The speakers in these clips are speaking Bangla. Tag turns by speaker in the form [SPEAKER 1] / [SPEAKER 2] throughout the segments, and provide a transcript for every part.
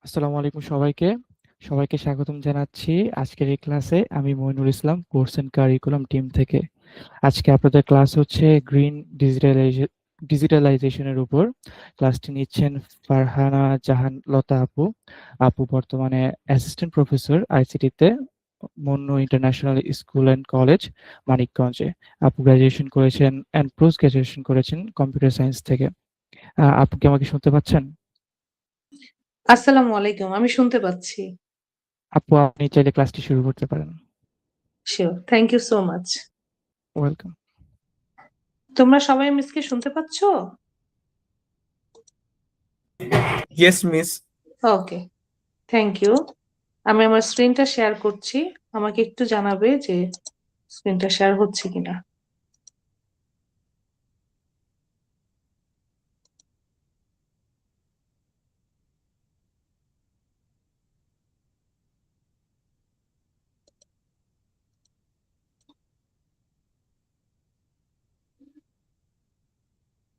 [SPEAKER 1] আসসালামু আলাইকুম সবাইকে স্বাগতম জানাচ্ছি। আজকের এই ক্লাসে আমি Moinul Islam, course and curriculum team থেকে। আজকে আপনাদের ক্লাস হচ্ছে গ্রিন ডিজিটালাইজেশনের উপর। ক্লাসটি নিচ্ছেন ফারহানা জাহান লতা আপু। আপু বর্তমানে অ্যাসিস্ট্যান্ট প্রফেসর আইসিটিতে, Mannu international school and college, মানিকগঞ্জে। আপু গ্রাজুয়েশন করেছেন অ্যান্ড পোস্ট গ্রাজুয়েশন করেছেন কম্পিউটার সায়েন্স থেকে। আপু কি আমাকে শুনতে পাচ্ছেন?
[SPEAKER 2] আসসালামু আলাইকুম। আমি শুনতে পাচ্ছি।
[SPEAKER 1] আপু আপনি চাইলে ক্লাসটি শুরু করতে পারেন।
[SPEAKER 2] Sure. Thank you so much.
[SPEAKER 1] Welcome.
[SPEAKER 2] তোমরা সবাই মিসকে শুনতে পাচ্ছ?
[SPEAKER 3] Yes miss.
[SPEAKER 2] Okay, thank you. আমি আমার স্ক্রিনটা শেয়ার করছি। আমাকে একটু জানাবে যে স্ক্রিনটা শেয়ার হচ্ছে কিনা।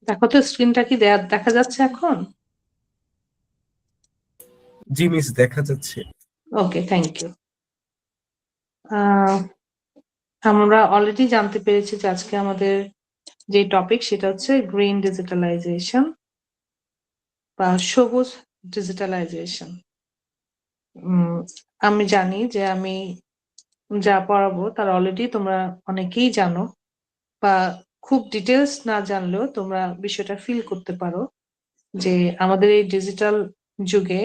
[SPEAKER 2] দেখো তো স্ক্রিনটা কি দেখা যাচ্ছে এখন?
[SPEAKER 3] জি মিস, দেখা যাচ্ছে।
[SPEAKER 2] ওকে, থ্যাংক ইউ। আমরা অলরেডি জানতে পেরেছি যে আজকে আমাদের যে টপিক সেটা হচ্ছে গ্রিন ডিজিটালাইজেশন বা সবুজ ডিজিটালাইজেশন। আমি জানি যে আমি যা পড়াবো তার অলরেডি তোমরা অনেকেই জানো, বা খুব ডিটেলস না জানলেও তোমরা বিষয়টা ফিল করতে পারো যে আমাদের এই ডিজিটাল যুগে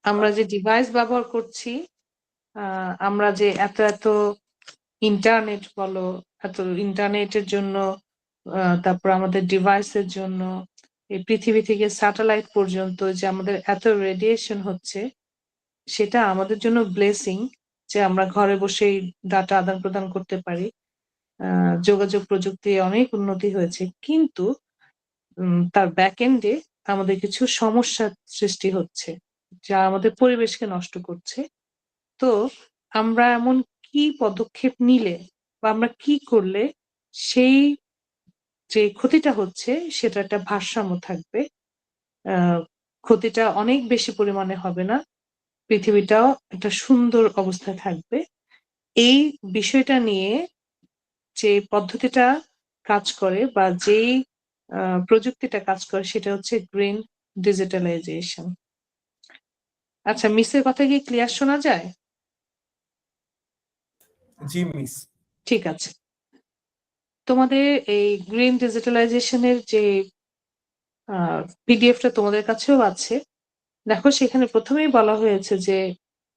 [SPEAKER 2] আমরা যে ডিভাইস ব্যবহার করছি, আমরা যে এত এত ইন্টারনেট বলো, এত ইন্টারনেটের জন্য, তারপর আমাদের ডিভাইসের জন্য, এই পৃথিবী থেকে স্যাটেলাইট পর্যন্ত যে আমাদের এত রেডিয়েশন হচ্ছে, সেটা আমাদের জন্য ব্লেসিং যে আমরা ঘরে বসেই ডাটা আদান প্রদান করতে পারি। যোগাযোগ প্রযুক্তি অনেক উন্নতি হয়েছে, কিন্তু তার ব্যাক এন্ডে আমাদের কিছু সমস্যার সৃষ্টি হচ্ছে যা আমাদের পরিবেশকে নষ্ট করছে। তো আমরা এমন কি পদক্ষেপ নিলে বা আমরা কি করলে সেই যে ক্ষতিটা হচ্ছে সেটা একটা ভারসাম্য থাকবে, আহ ক্ষতিটা অনেক বেশি পরিমাণে হবে না, পৃথিবীটাও একটা সুন্দর অবস্থায় থাকবে। এই বিষয়টা নিয়ে যে পদ্ধতিটা কাজ করে বা যেই প্রযুক্তিটা কাজ করে সেটা হচ্ছে গ্রিন ডিজিটালাইজেশন। আচ্ছা, মিসের কথা কি ক্লিয়ার শোনা যায়?
[SPEAKER 3] জি মিস।
[SPEAKER 2] ঠিক আছে। তোমাদের এই গ্রিন ডিজিটালাইজেশনের যে পিডিএফটা তোমাদের কাছেও আছে, দেখো সেখানে প্রথমেই বলা হয়েছে যে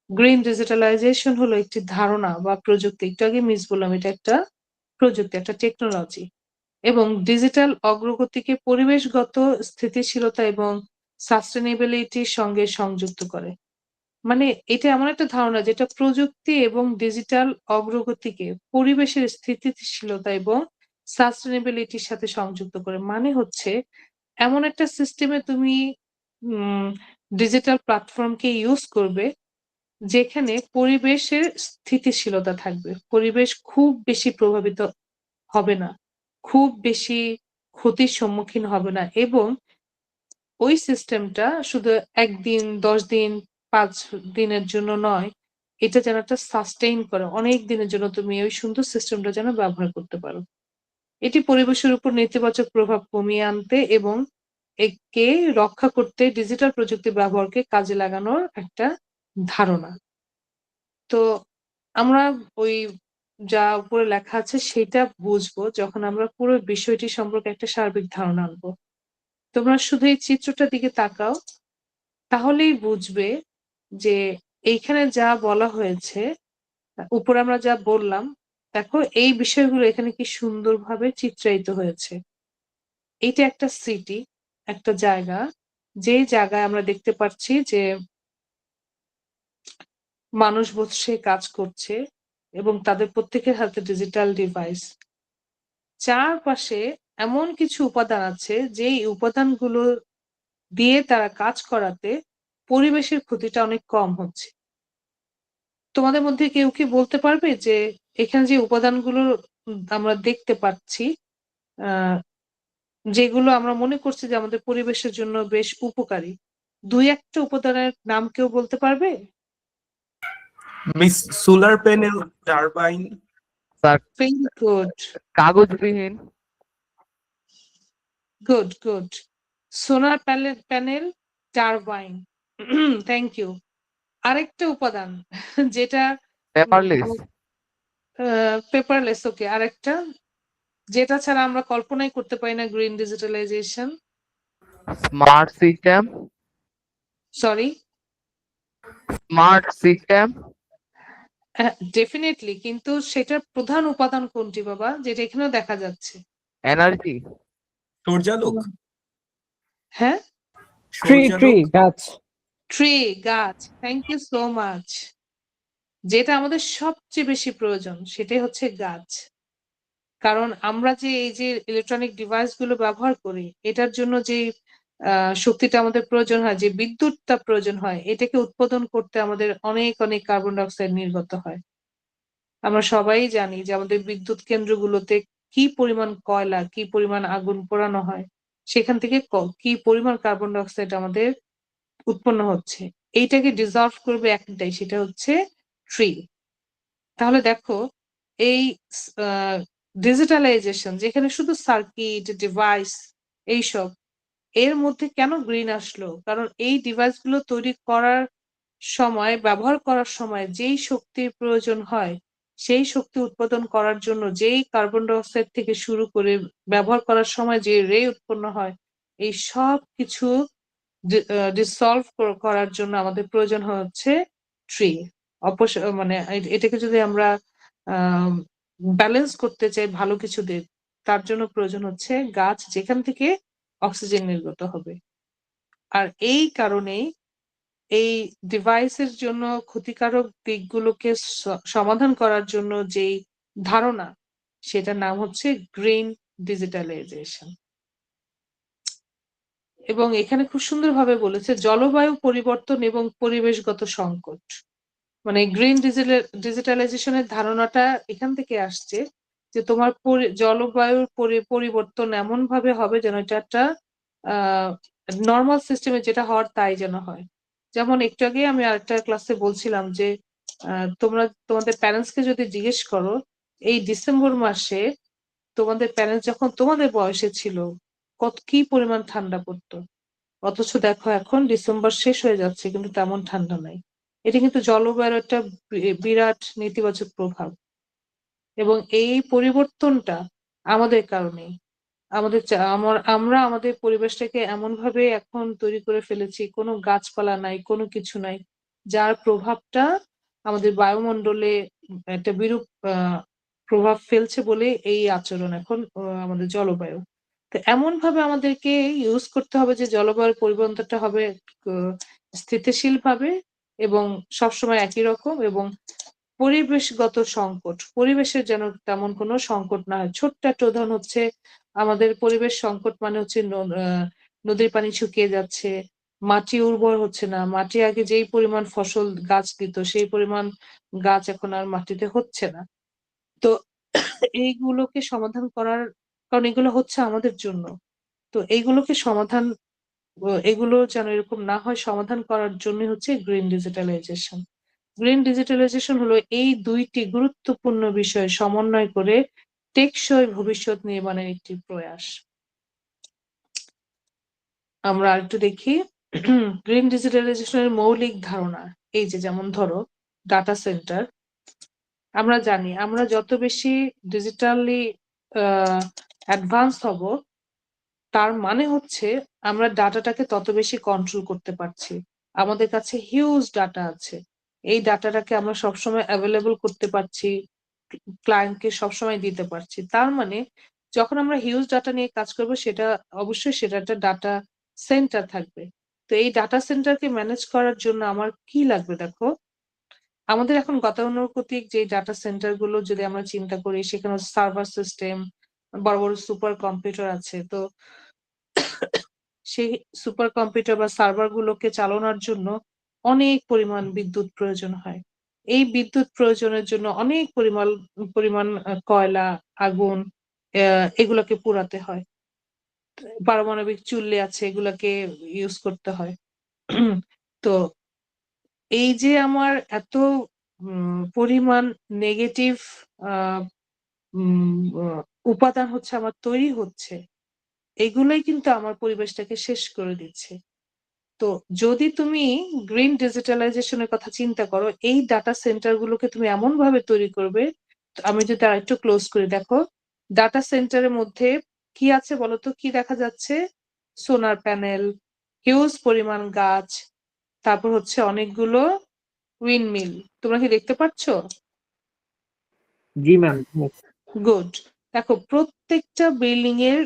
[SPEAKER 2] গ্রিন ডিজিটালাইজেশন হলো একটি ধারণা বা প্রযুক্তি। একটু আগে মিস বললাম এটা একটা প্রযুক্তি, একটা টেকনোলজি, এবং ডিজিটাল অগ্রগতিকে পরিবেশগত স্থিতিশীলতা এবং সাস্টেনেবিলিটির সঙ্গে সংযুক্ত করে। মানে এটা এমন একটা ধারণা যেটা প্রযুক্তি এবং ডিজিটাল অগ্রগতিকে পরিবেশের স্থিতিশীলতা এবং সাস্টেনেবিলিটির সাথে সংযুক্ত করে। মানে হচ্ছে এমন একটা সিস্টেমে তুমি ডিজিটাল প্ল্যাটফর্মকে ইউজ করবে যেখানে পরিবেশের স্থিতিশীলতা থাকবে, পরিবেশ খুব বেশি প্রভাবিত হবে না, খুব বেশি ক্ষতির সম্মুখীন হবে না, এবং ওই সিস্টেমটা শুধু ১ দিন, ১০ দিন, ৫ দিনের জন্য নয়, এটা যেন একটা সাস্টেইন করে। অনেক দিনের জন্য তুমি ওই সুন্দর সিস্টেমটা যেন ব্যবহার করতে পারো। এটি পরিবেশের উপর নেতিবাচক প্রভাব কমিয়ে আনতে এবং একে রক্ষা করতে ডিজিটাল প্রযুক্তি ব্যবহারকে কাজে লাগানোর একটা ধারণা। তো আমরা ওই যা উপরে লেখা আছে সেটা বুঝবো যখন আমরা পুরো বিষয়টি সম্পর্কে একটা সার্বিক ধারণা আনবো। তোমরা শুধু এই চিত্রটার দিকে তাকাও, তাহলেই বুঝবে যে এইখানে যা বলা হয়েছে, উপরে আমরা যা বললাম, দেখো এই বিষয়গুলো এখানে কি সুন্দরভাবে চিত্রায়িত হয়েছে। এইটা একটা সিটি, একটা জায়গা, যে জায়গায় আমরা দেখতে পাচ্ছি যে মানুষ বসে কাজ করছে এবং তাদের প্রত্যেকের হাতে ডিজিটাল ডিভাইস। চারপাশে এমন কিছু উপাদান আছে যেই উপাদানগুলো দিয়ে তারা কাজ করাতে পরিবেশের ক্ষতিটা অনেক কম হচ্ছে। তোমাদের মধ্যে কেউ কি বলতে পারবে যে এখানে যে উপাদানগুলো আমরা দেখতে পাচ্ছি, আহ যেগুলো আমরা মনে করছি যে আমাদের পরিবেশের জন্য বেশ উপকারী। ২-১ টা উপাদানের নাম কেউ বলতে পারবে?
[SPEAKER 3] Miss solar panel, turbine.
[SPEAKER 4] Sir
[SPEAKER 2] very good,
[SPEAKER 4] কাগজবিহীন
[SPEAKER 2] good. Solar panel, turbine. Thank you. আরেকটা উপাদান যেটা
[SPEAKER 4] পেপারলেস
[SPEAKER 2] পেপারলেস, ওকে। আরেকটা যেটা ছাড়া আমরা কল্পনাই করতে পারি না green digitalization.
[SPEAKER 4] Smart system
[SPEAKER 2] sorry,
[SPEAKER 4] smart system
[SPEAKER 2] definitely, কিন্তু সেটার প্রধান উপাদান কোনটি বাবা, যেটা এখানেও দেখা যাচ্ছে?
[SPEAKER 4] এনার্জি
[SPEAKER 3] সূর্যালোক।
[SPEAKER 2] হ্যাঁ,
[SPEAKER 1] ট্রি
[SPEAKER 3] সূর্যালোক।
[SPEAKER 1] গাছ।
[SPEAKER 2] ট্রি, গাছ। Thank you so much. যেটা আমাদের সবচেয়ে বেশি প্রয়োজন সেটাই হচ্ছে গাছ। কারণ আমরা যে এই যে ইলেকট্রনিক ডিভাইস গুলো ব্যবহার করি, এটার জন্য যে শক্তিটা আমাদের প্রয়োজন হয়, যে বিদ্যুৎটা প্রয়োজন হয়, এটাকে উৎপাদন করতে আমাদের অনেক কার্বন ডাই অক্সাইড নির্গত হয়। আমরা সবাই জানি যে আমাদের বিদ্যুৎ কেন্দ্রগুলোতে কি পরিমাণ কয়লা, কি পরিমাণ আগুন পোড়ানো হয়, সেখান থেকে কি পরিমাণ কার্বন ডাই অক্সাইড আমাদের উৎপন্ন হচ্ছে। এইটাকে ডিজলভ করবে একটাই, সেটা হচ্ছে ট্রি। তাহলে দেখো, এই ডিজিটালাইজেশন যেখানে শুধু সার্কিট, ডিভাইস এইসব, এর মধ্যে কেন গ্রিন আসলো? কারণ এই ডিভাইস গুলো তৈরি করার সময়, ব্যবহার করার সময় যেই শক্তির প্রয়োজন হয়, সেই শক্তি উৎপাদন করার জন্য যেই কার্বন ডাই অক্সাইড থেকে শুরু করে ব্যবহার করার সময় যে রে উৎপন্ন হয়, এই সব কিছু ডিসলভ করার জন্য আমাদের প্রয়োজন হচ্ছে ট্রি। মানে এটাকে যদি আমরা ব্যালেন্স করতে চাই ভালো কিছু দিয়ে, তার জন্য প্রয়োজন হচ্ছে গাছ, যেখান থেকে অক্সিজেন নির্গত হবে। আর এই কারণেই এই ডিভাইসের জন্য ক্ষতিকারক দিকগুলোকে সমাধান করার জন্য যেই ধারণা, সেটার নাম হচ্ছে গ্রিন ডিজিটালাইজেশন। এবং এখানে খুব সুন্দরভাবে বলেছে জলবায়ু পরিবর্তন এবং পরিবেশগত সংকট। মানে গ্রিন ডিজিটালাইজেশনের ধারণাটা এখান থেকে আসছে যে তোমার জলবায়ুর পরিবর্তন এমন ভাবে হবে যেন এটা একটা নর্মাল সিস্টেমে যেটা হওয়ার তাই যেন হয়। যেমন একটু আগে আমি আরেকটা ক্লাসে বলছিলাম যে তোমরা তোমাদের প্যারেন্টস কে যদি জিজ্ঞেস করো, এই ডিসেম্বর মাসে তোমাদের প্যারেন্টস যখন তোমাদের বয়সে ছিল কি পরিমাণ ঠান্ডা পড়তো, অথচ দেখো এখন ডিসেম্বর শেষ হয়ে যাচ্ছে কিন্তু তেমন ঠান্ডা নাই। এটা কিন্তু জলবায়ুর একটা বিরাট নেতিবাচক প্রভাব। এবং এই পরিবর্তনটা আমাদের কারণেই। আমরা আমাদের পরিবেশটাকে এমন ভাবে এখন তৈরি করে ফেলেছি, কোনো গাছপালা নাই, কোনো কিছু নাই, যার প্রভাবটা আমাদের বায়ুমণ্ডলে একটা বিরূপ প্রভাব ফেলছে বলে এই আচরণ এখন আমাদের জলবায়ু। তো এমন ভাবে আমাদেরকে ইউজ করতে হবে যে জলবায়ুর পরিবর্তনটা হবে স্থিতিশীল ভাবে এবং সবসময় একই রকম, এবং পরিবেশগত সংকট, পরিবেশের যেন তেমন কোনো সংকট না হয়। ছোট্ট একটা উদাহরণ হচ্ছে, আমাদের পরিবেশ সংকট মানে হচ্ছে নদীর পানি শুকিয়ে যাচ্ছে, মাটি উর্বর হচ্ছে না, মাটি আগে যেই পরিমাণ ফসল গাছ দিত সেই পরিমাণ গাছ এখন আর মাটিতে হচ্ছে না। তো এইগুলোকে সমাধান করার, কারণ এগুলো হচ্ছে আমাদের জন্য, তো এইগুলোকে সমাধান, এগুলো যেন এরকম না হয়, সমাধান করার জন্য হচ্ছে গ্রিন ডিজিটালাইজেশন। গ্রিন ডিজিটালাইজেশন হলো এই দুইটি গুরুত্বপূর্ণ বিষয় সমন্বয় করে টেকসই ভবিষ্যৎ নির্মাণের একটি প্রয়াস। আমরা আরেকটু দেখি গ্রিন ডিজিটালাইজেশনের মৌলিক ধারণা। এই যে যেমন ধরো ডাটা সেন্টার, আমরা জানি আমরা যত বেশি ডিজিটালি অ্যাডভান্স হব, তার মানে হচ্ছে আমরা ডাটাটাকে তত বেশি কন্ট্রোল করতে পারছি। আমাদের কাছে হিউজ ডাটা আছে, এই ডাটাটাকে আমরা সবসময় অ্যাভেলেবল করতে পারছি, ক্লায়েন্টকে সবসময় দিতে পারছি। তার মানে যখন আমরা হিউজ ডাটা নিয়ে কাজ করব, সেটা অবশ্যই সেটা একটা ডাটা সেন্টার থাকবে। তো এই ডাটা সেন্টারকে ম্যানেজ করার জন্য আমার কি লাগবে দেখো, আমাদের এখন গতানুগতিক যে ডাটা সেন্টার গুলো যদি আমরা চিন্তা করি, সেখানে সার্ভার সিস্টেম, বড় বড় সুপার কম্পিউটার আছে। তো সেই সুপার কম্পিউটার বা সার্ভার গুলোকে চালানোর জন্য অনেক পরিমাণ বিদ্যুৎ প্রয়োজন হয়। এই বিদ্যুৎ প্রয়োজনের জন্য অনেক পরিমাণ কয়লা, আগুন এগুলোকে পোড়াতে হয়। পারমাণবিক চুল্লি আছে, এগুলাকে ইউজ করতে হয়। তো এই যে আমার এত পরিমাণ নেগেটিভ উপাদান হচ্ছে আমার তৈরি হচ্ছে, এগুলোই কিন্তু আমার পরিবেশটাকে শেষ করে দিচ্ছে। তো যদি তুমি গ্রিন ডিজিটালাইজেশন এর কথা চিন্তা করো, এই ডাটা সেন্টার গুলোকে তুমি এমন ভাবে তৈরি করবে, আমি যদি আরেকটু ক্লোজ করে দেখো, ডাটা সেন্টারের মধ্যে কি আছে বলতো, কি দেখা যাচ্ছে? সোলার প্যানেল, হিউজ পরিমাণ গাছ, তারপর হচ্ছে অনেকগুলো উইন্ডমিল। তোমরা কি দেখতে পাচ্ছ?
[SPEAKER 5] জি ম্যাম।
[SPEAKER 2] গুড। দেখো প্রত্যেকটা বিল্ডিং এর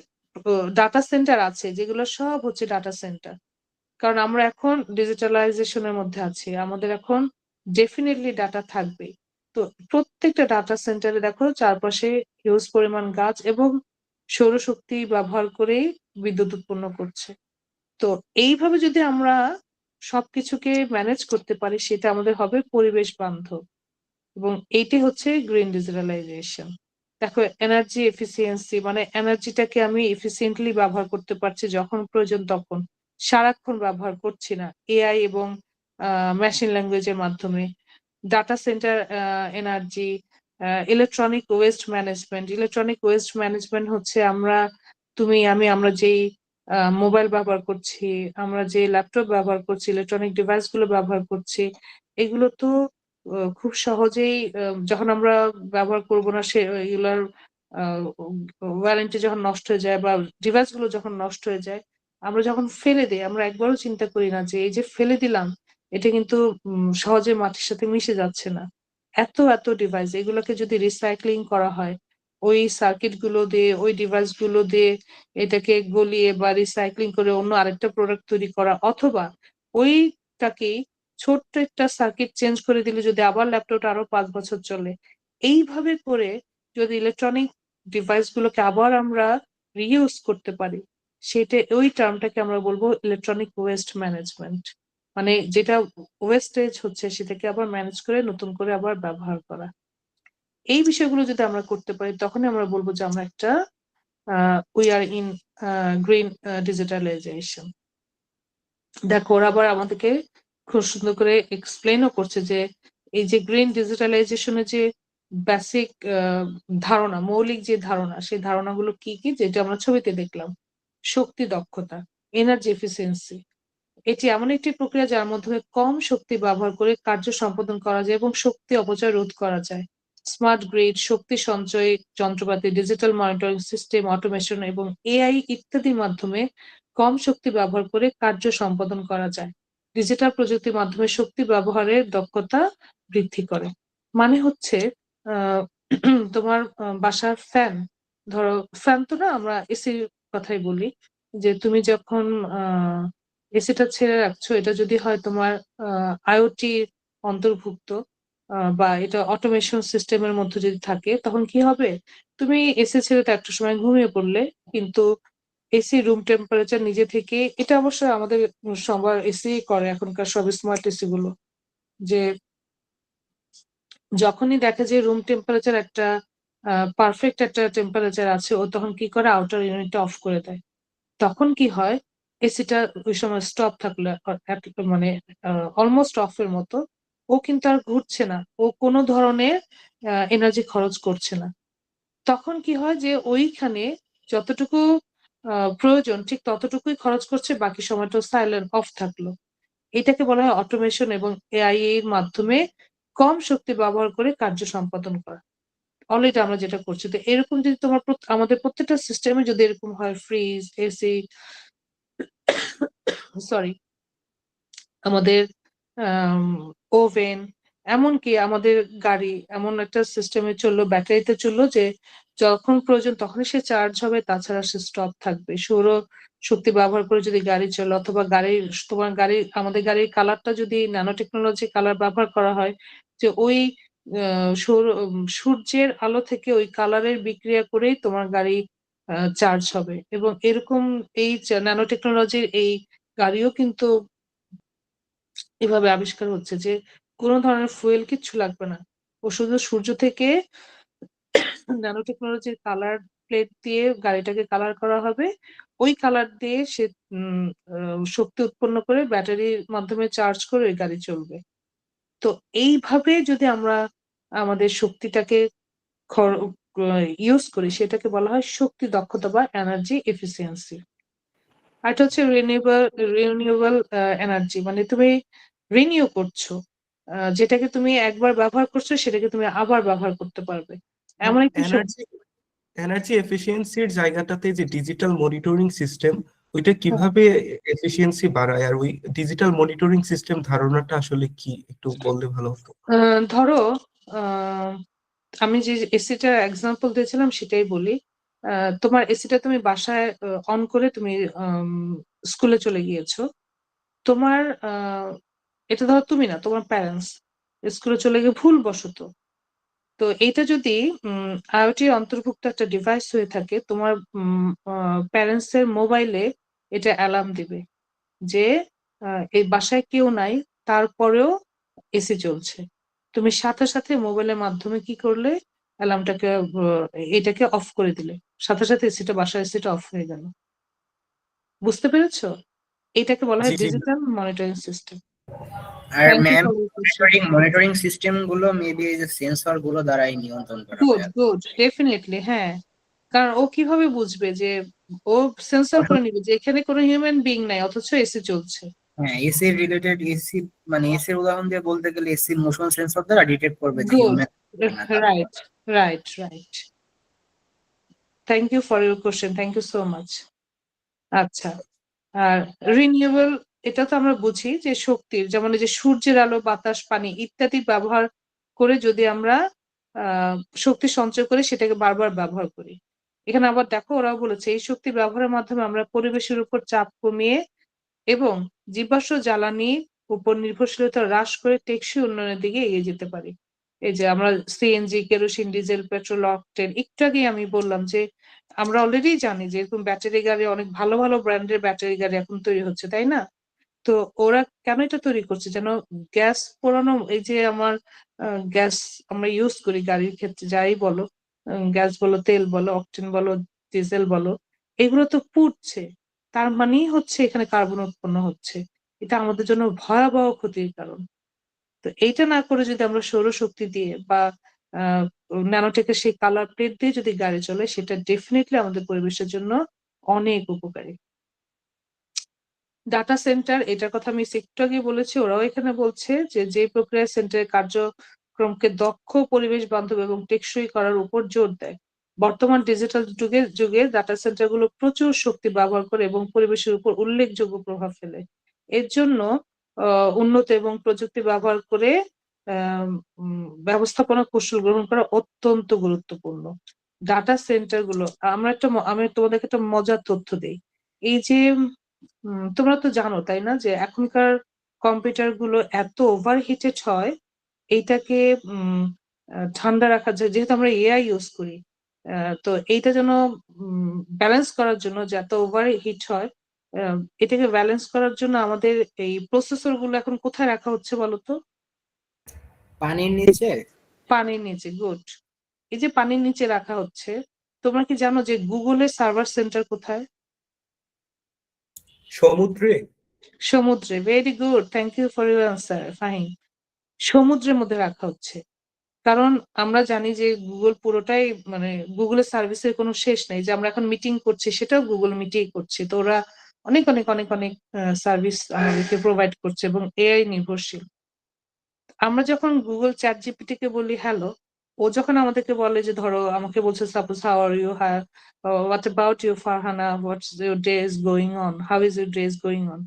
[SPEAKER 2] ডাটা সেন্টার আছে, যেগুলো সব হচ্ছে ডাটা সেন্টার। কারণ আমরা এখন ডিজিটালাইজেশনের মধ্যে আছি, আমাদের এখন ডেফিনেটলি ডাটা থাকবে। তো প্রত্যেকটা ডাটা সেন্টারে দেখো চারপাশে হিউজ পরিমাণ গাছ এবং সৌরশক্তি ব্যবহার করেই বিদ্যুৎ উৎপন্ন করছে। তো এইভাবে যদি আমরা সবকিছুকে ম্যানেজ করতে পারি, সেটা আমাদের হবে পরিবেশ বান্ধব, এবং এইটি হচ্ছে গ্রিন ডিজিটালাইজেশন। দেখো এনার্জি এফিসিয়েন্সি, মানে এনার্জিটাকে আমি এফিসিয়েন্টলি ব্যবহার করতে পারছি যখন প্রয়োজন তখন, সারাক্ষণ ব্যবহার করছি না, এআই এবং মেশিন ল্যাঙ্গুয়েজের মাধ্যমে। Data centre energy, electronic waste management. Electronic waste management হচ্ছে আমরা যেই মোবাইল ব্যবহার করছি, আমরা যে ল্যাপটপ ব্যবহার করছি, ইলেকট্রনিক ডিভাইস গুলো ব্যবহার করছি, এগুলো তো খুব সহজেই যখন আমরা ব্যবহার করব না, সে এগুলোর ওয়ারেন্টি যখন নষ্ট হয়ে যায় বা ডিভাইস গুলো যখন নষ্ট হয়ে যায়, আমরা যখন ফেলে দিই, আমরা একবারও চিন্তা করি না যে এই যে ফেলে দিলাম, এটা কিন্তু সহজে মাটির সাথে মিশে যাচ্ছে না। এত এত ডিভাইস, এগুলোকে যদি রিসাইক্লিং করা হয়, ওই সার্কিট গুলো দিয়ে, ওই ডিভাইস গুলো দিয়ে এটাকে গলিয়ে বা রিসাইক্লিং করে অন্য আরেকটা প্রোডাক্ট তৈরি করা, অথবা ওইটাকেই ছোট্ট একটা সার্কিট চেঞ্জ করে দিলে যদি আবার ল্যাপটপটা আরো 5 বছর চলে, এইভাবে করে যদি ইলেকট্রনিক ডিভাইস গুলোকে আবার আমরা রিইউজ করতে পারি, সেটা ওই টার্মটাকে আমরা বলবো ইলেকট্রনিক ওয়েস্ট ম্যানেজমেন্ট। মানে যেটা ওয়েস্টেজ হচ্ছে সেটাকে আবার ম্যানেজ করে নতুন করে আবার ব্যবহার করা। এই বিষয়গুলো যদি আমরা করতে পারি, তখনই আমরা বলবো যে আমরা একটা we are in green digitalization. দেখো ওরা আবার আমাদেরকে খুব সুন্দর করে এক্সপ্লেনও করছে যে এই যে গ্রিন ডিজিটালাইজেশনের যে বেসিক ধারণা, মৌলিক যে ধারণা, সেই ধারণাগুলো কি কি, যেটা আমরা ছবিতে দেখলাম। শক্তি দক্ষতা, এনার্জি এফিসিয়েন্সি, এটি এমন একটি প্রক্রিয়া যার মাধ্যমে কম শক্তি ব্যবহার করে কার্য সম্পাদন করা যায় এবং শক্তি অপচয় রোধ করা যায়। স্মার্ট গ্রিড, শক্তি সঞ্চয় যন্ত্রপাতি, ডিজিটাল মনিটরিং সিস্টেম, অটোমেশন এবং এআই ইত্যাদির মাধ্যমে কম শক্তি ব্যবহার করে কার্য সম্পাদন করা যায়। ডিজিটাল প্রযুক্তির মাধ্যমে শক্তি ব্যবহারের দক্ষতা বৃদ্ধি করে। মানে হচ্ছে আহ তোমার বাসার ফ্যান, ধরো ফ্যান তো না, আমরা এসির কথাই বলি, যে তুমি যখন এসিটা ছেড়ে রাখছো, এটা যদি হয় তোমার আইওটি অন্তর্ভুক্ত বা এটা অটোমেশন সিস্টেমের মধ্যে যদি থাকে, তখন কি হবে? তুমি এসি ছেড়ে তো একটা সময় ঘুমিয়ে পড়লে, কিন্তু এসি রুম টেম্পারেচার নিজে থেকে, এটা অবশ্যই আমাদের সবার এসি করে এখনকার সব স্মার্ট এসি গুলো, যে যখনই দেখে যে রুম টেম্পারেচার একটা পারফেক্ট একটা টেম্পারেচার আছে, ও তখন কি করে, আউটার ইউনিটটা অফ করে দেয়। তখন কি হয়, এসিটা ওই সময় স্টপ থাকলে মানে অলমোস্ট অফ এর মতো, ও কিন্তু আর ঘুরছে না, ও কোনো ধরনের এনার্জি খরচ করছে না। তখন কি হয় যে ওইখানে যতটুকু প্রয়োজন ঠিক ততটুকুই খরচ করছে, বাকি সময়টা সাইলেন্ট অফ থাকলো। এটাকে বলা হয় অটোমেশন এবং এআই এর মাধ্যমে কম শক্তি ব্যবহার করে কার্য সম্পাদন করা। অলরেডি আমরা যেটা করছি, তো এরকম যদি তোমার আমাদের প্রত্যেকটা সিস্টেমে যদি এরকম হয়, ফ্রিজ, এসি, সরি, আমাদের ওভেন, এমনকি আমাদের গাড়ি এমন একটা সিস্টেমে চললো, ব্যাটারিতে চললো, যে যখন প্রয়োজন তখনই সে চার্জ হবে, তাছাড়া সে স্টপ থাকবে। সৌর শক্তি ব্যবহার করে যদি গাড়ি চলে, অথবা আমাদের গাড়ির কালারটা যদি ন্যানো টেকনোলজি কালার ব্যবহার করা হয়, যে ওই সূর্যের আলো থেকে ওই কালারের বিক্রিয়া করেই তোমার গাড়ি চার্জ হবে। এবং এরকম এই ন্যানো টেকনোলজির এই গাড়িও কিন্তু এভাবে আবিষ্কার হচ্ছে যে কোনো ধরনের ফুয়েল কিচ্ছু লাগবে না, ও শুধু সূর্য থেকে ন্যানো টেকনোলজির কালার প্লেট দিয়ে গাড়িটাকে কালার করা হবে। ওই কালার দিয়ে সে শক্তি উৎপন্ন করে ব্যাটারির মাধ্যমে চার্জ করে ওই গাড়ি চলবে। তো এইভাবে যদি আমরা আমাদের শক্তিটাকে ইউজ করি সেটাকে বলা হয় শক্তি দক্ষতা বা এনার্জি এফিসিয়েন্সি। আর এটা হচ্ছে রিনিউয়েবল এনার্জি, মানে তুমি রিনিউ করছো, যেটাকে তুমি একবার ব্যবহার করছো সেটাকে তুমি আবার ব্যবহার করতে পারবে, এমন একটি শক্তি।
[SPEAKER 3] এনার্জি এফিসিয়েন্সির জায়গাটাতে যে ডিজিটাল মনিটরিং সিস্টেম, ওইটা কিভাবে এফিসিয়েন্সি বাড়ায়, আর ওই ডিজিটাল মনিটরিং সিস্টেম ধারণাটা আসলে কি একটু বললে ভালো হতো।
[SPEAKER 2] ধরো আমি যে এসিটার এক্সাম্পল দিয়েছিলাম সেটাই বলি। তোমার এসিটা তুমি বাসায় অন করে তুমি স্কুলে চলে গিয়েছো। তোমার এটা ধরো তুমি না, তোমার প্যারেন্টস স্কুলে চলে গিয়ে ভুলবশত। তো এইটা যদি আইওটি অন্তর্ভুক্ত একটা ডিভাইস হয়ে থাকে, তোমার প্যারেন্টস এর মোবাইলে এটা অ্যালার্ম দিবে যে এই বাসায় কেউ নাই, তারপরেও এসি চলছে। তুমি সাথে সাথে মোবাইলের মাধ্যমে কি করলে, অ্যালার্মটাকে এটাকে অফ করে দিলে, সাথে সাথে এসিটা, বাসার এসিটা অফ হয়ে গেল। বুঝতে পেরেছো? এটাকে বলা
[SPEAKER 3] জি
[SPEAKER 2] হয়
[SPEAKER 3] জি
[SPEAKER 2] ডিজিটাল মনিটরিং সিস্টেম।
[SPEAKER 5] আর
[SPEAKER 2] thank you
[SPEAKER 5] ma'am,
[SPEAKER 2] for your question.
[SPEAKER 5] Monitoring system গুলো মেবি এই যে সেন্সর গুলো দ্বারাই নিয়ন্ত্রণ করা
[SPEAKER 2] গুড
[SPEAKER 5] হয়।
[SPEAKER 2] গুড, ডেফিনেটলি, হ্যাঁ। কারণ ও কিভাবে বুঝবে যে, ও সেন্সর করে নিবে যে এখানে কোনো হিউম্যান বিং নাই অথচ এসি চলছে।
[SPEAKER 5] হ্যাঁ, এসি রিলেটেড, এসি মানে এসির উদাহরণ দিয়ে বলতে গেলে এসির মোশন সেন্সর দ্বারা ডিটেক্ট করবে যে
[SPEAKER 2] good,
[SPEAKER 5] human.
[SPEAKER 2] Right right right. Thank you for your question, thank you so much. আচ্ছা, আর রিনিউয়েবল, এটা তো আমরা বুঝি যে শক্তির, যেমন এই যে সূর্যের আলো, বাতাস, পানি ইত্যাদি ব্যবহার করে যদি আমরা শক্তি সঞ্চয় করে সেটাকে বারবার ব্যবহার করি। এখানে আবার দেখো ওরা বলেছে এই শক্তি ব্যবহারের মাধ্যমে আমরা পরিবেশের উপর চাপ কমিয়ে এবং জীবাশ্ম জ্বালানির উপর নির্ভরশীলতা হ্রাস করে টেকসই উন্নয়নের দিকে এগিয়ে যেতে পারি। এই যে আমরা CNG, kerosene, diesel, petrol, octane একটু আগে আমি বললাম যে আমরা অলরেডি জানি যে এরকম ব্যাটারি গাড়ি, অনেক ভালো ভালো ব্র্যান্ডের ব্যাটারি গাড়ি এখন তৈরি হচ্ছে, তাই না? তো ওরা কেন এটা তৈরি করছে, যেন গ্যাস পোড়ানো, এই যে আমার গ্যাস আমরা ইউজ করি গাড়ির ক্ষেত্রে, যাই বলো, গ্যাস বলো, তেল বলো, অকটেন বলো, ডিজেল বলো, এগুলো তো পুড়ছে। তার মানেই হচ্ছে এখানে কার্বন উৎপন্ন হচ্ছে। এটা আমাদের জন্য ভয়াবহ ক্ষতির কারণ। তো এইটা না করে যদি আমরা সৌরশক্তি দিয়ে বা ন্যানোটেকের সেই কালার প্লেট দিয়ে যদি গাড়ি চলে, সেটা ডেফিনেটলি আমাদের পরিবেশের জন্য অনেক উপকারী। ডাটা সেন্টার, এটার কথা আমি একটু আগে বলেছি, ওরাও এখানে বলছে যে যে প্রক্রিয়া সেন্টারের কার্যক্রমকে দক্ষ, পরিবেশ বান্ধব এবং টেকসই করার উপর জোর দেয়। বর্তমান ডিজিটাল যুগে ডাটা সেন্টার গুলো প্রচুর শক্তি ব্যবহার করে এবং পরিবেশের উপর উল্লেখযোগ্য প্রভাব ফেলে। এর জন্য উন্নত এবং প্রযুক্তি ব্যবহার করে ব্যবস্থাপনা কৌশল গ্রহণ করা অত্যন্ত গুরুত্বপূর্ণ। ডাটা সেন্টার গুলো, আমি তোমাদেরকে একটা মজার তথ্য দিই। এই যে তোমরা তো জানো তাই না যে এখনকার কম্পিউটার গুলো এত ওভারহিটেড হয়, এইটাকে ঠান্ডা রাখার জন্য, যেহেতু আমরা এআই ইউজ করি, তো এইটা যেন ব্যালেন্স করার জন্য, যে এত ওভারহিট হয়, এটাকে ব্যালেন্স করার জন্য আমাদের এই প্রসেসর গুলো এখন কোথায় রাখা হচ্ছে বলতো?
[SPEAKER 5] পানির নিচে।
[SPEAKER 2] পানির নিচে, গুড। এই যে পানির নিচে রাখা হচ্ছে, তোমরা কি জানো যে গুগলের সার্ভার সেন্টার কোথায়?
[SPEAKER 3] সমুদ্রে।
[SPEAKER 2] সমুদ্রে, very good, thank you for your answer, fine. সমুদ্রের মধ্যে রাখা হচ্ছে, কারণ আমরা জানি যে গুগল পুরোটাই, মানে গুগলের সার্ভিসের কোনো শেষ নেই। যে আমরা এখন মিটিং করছি সেটাও গুগল মিটিং করছে, তো ওরা অনেক অনেক অনেক অনেক সার্ভিস আমাদেরকে প্রোভাইড করছে এবং এআই নির্ভরশীল। আমরা যখন গুগল চ্যাট জিপিটি কে বলি হ্যালো, ও যখন আমাদেরকে বলে যে, ধরো আমাকে বলছে suppose, how are you, what about you Farhana, what's your day is going on, how is your day is going on,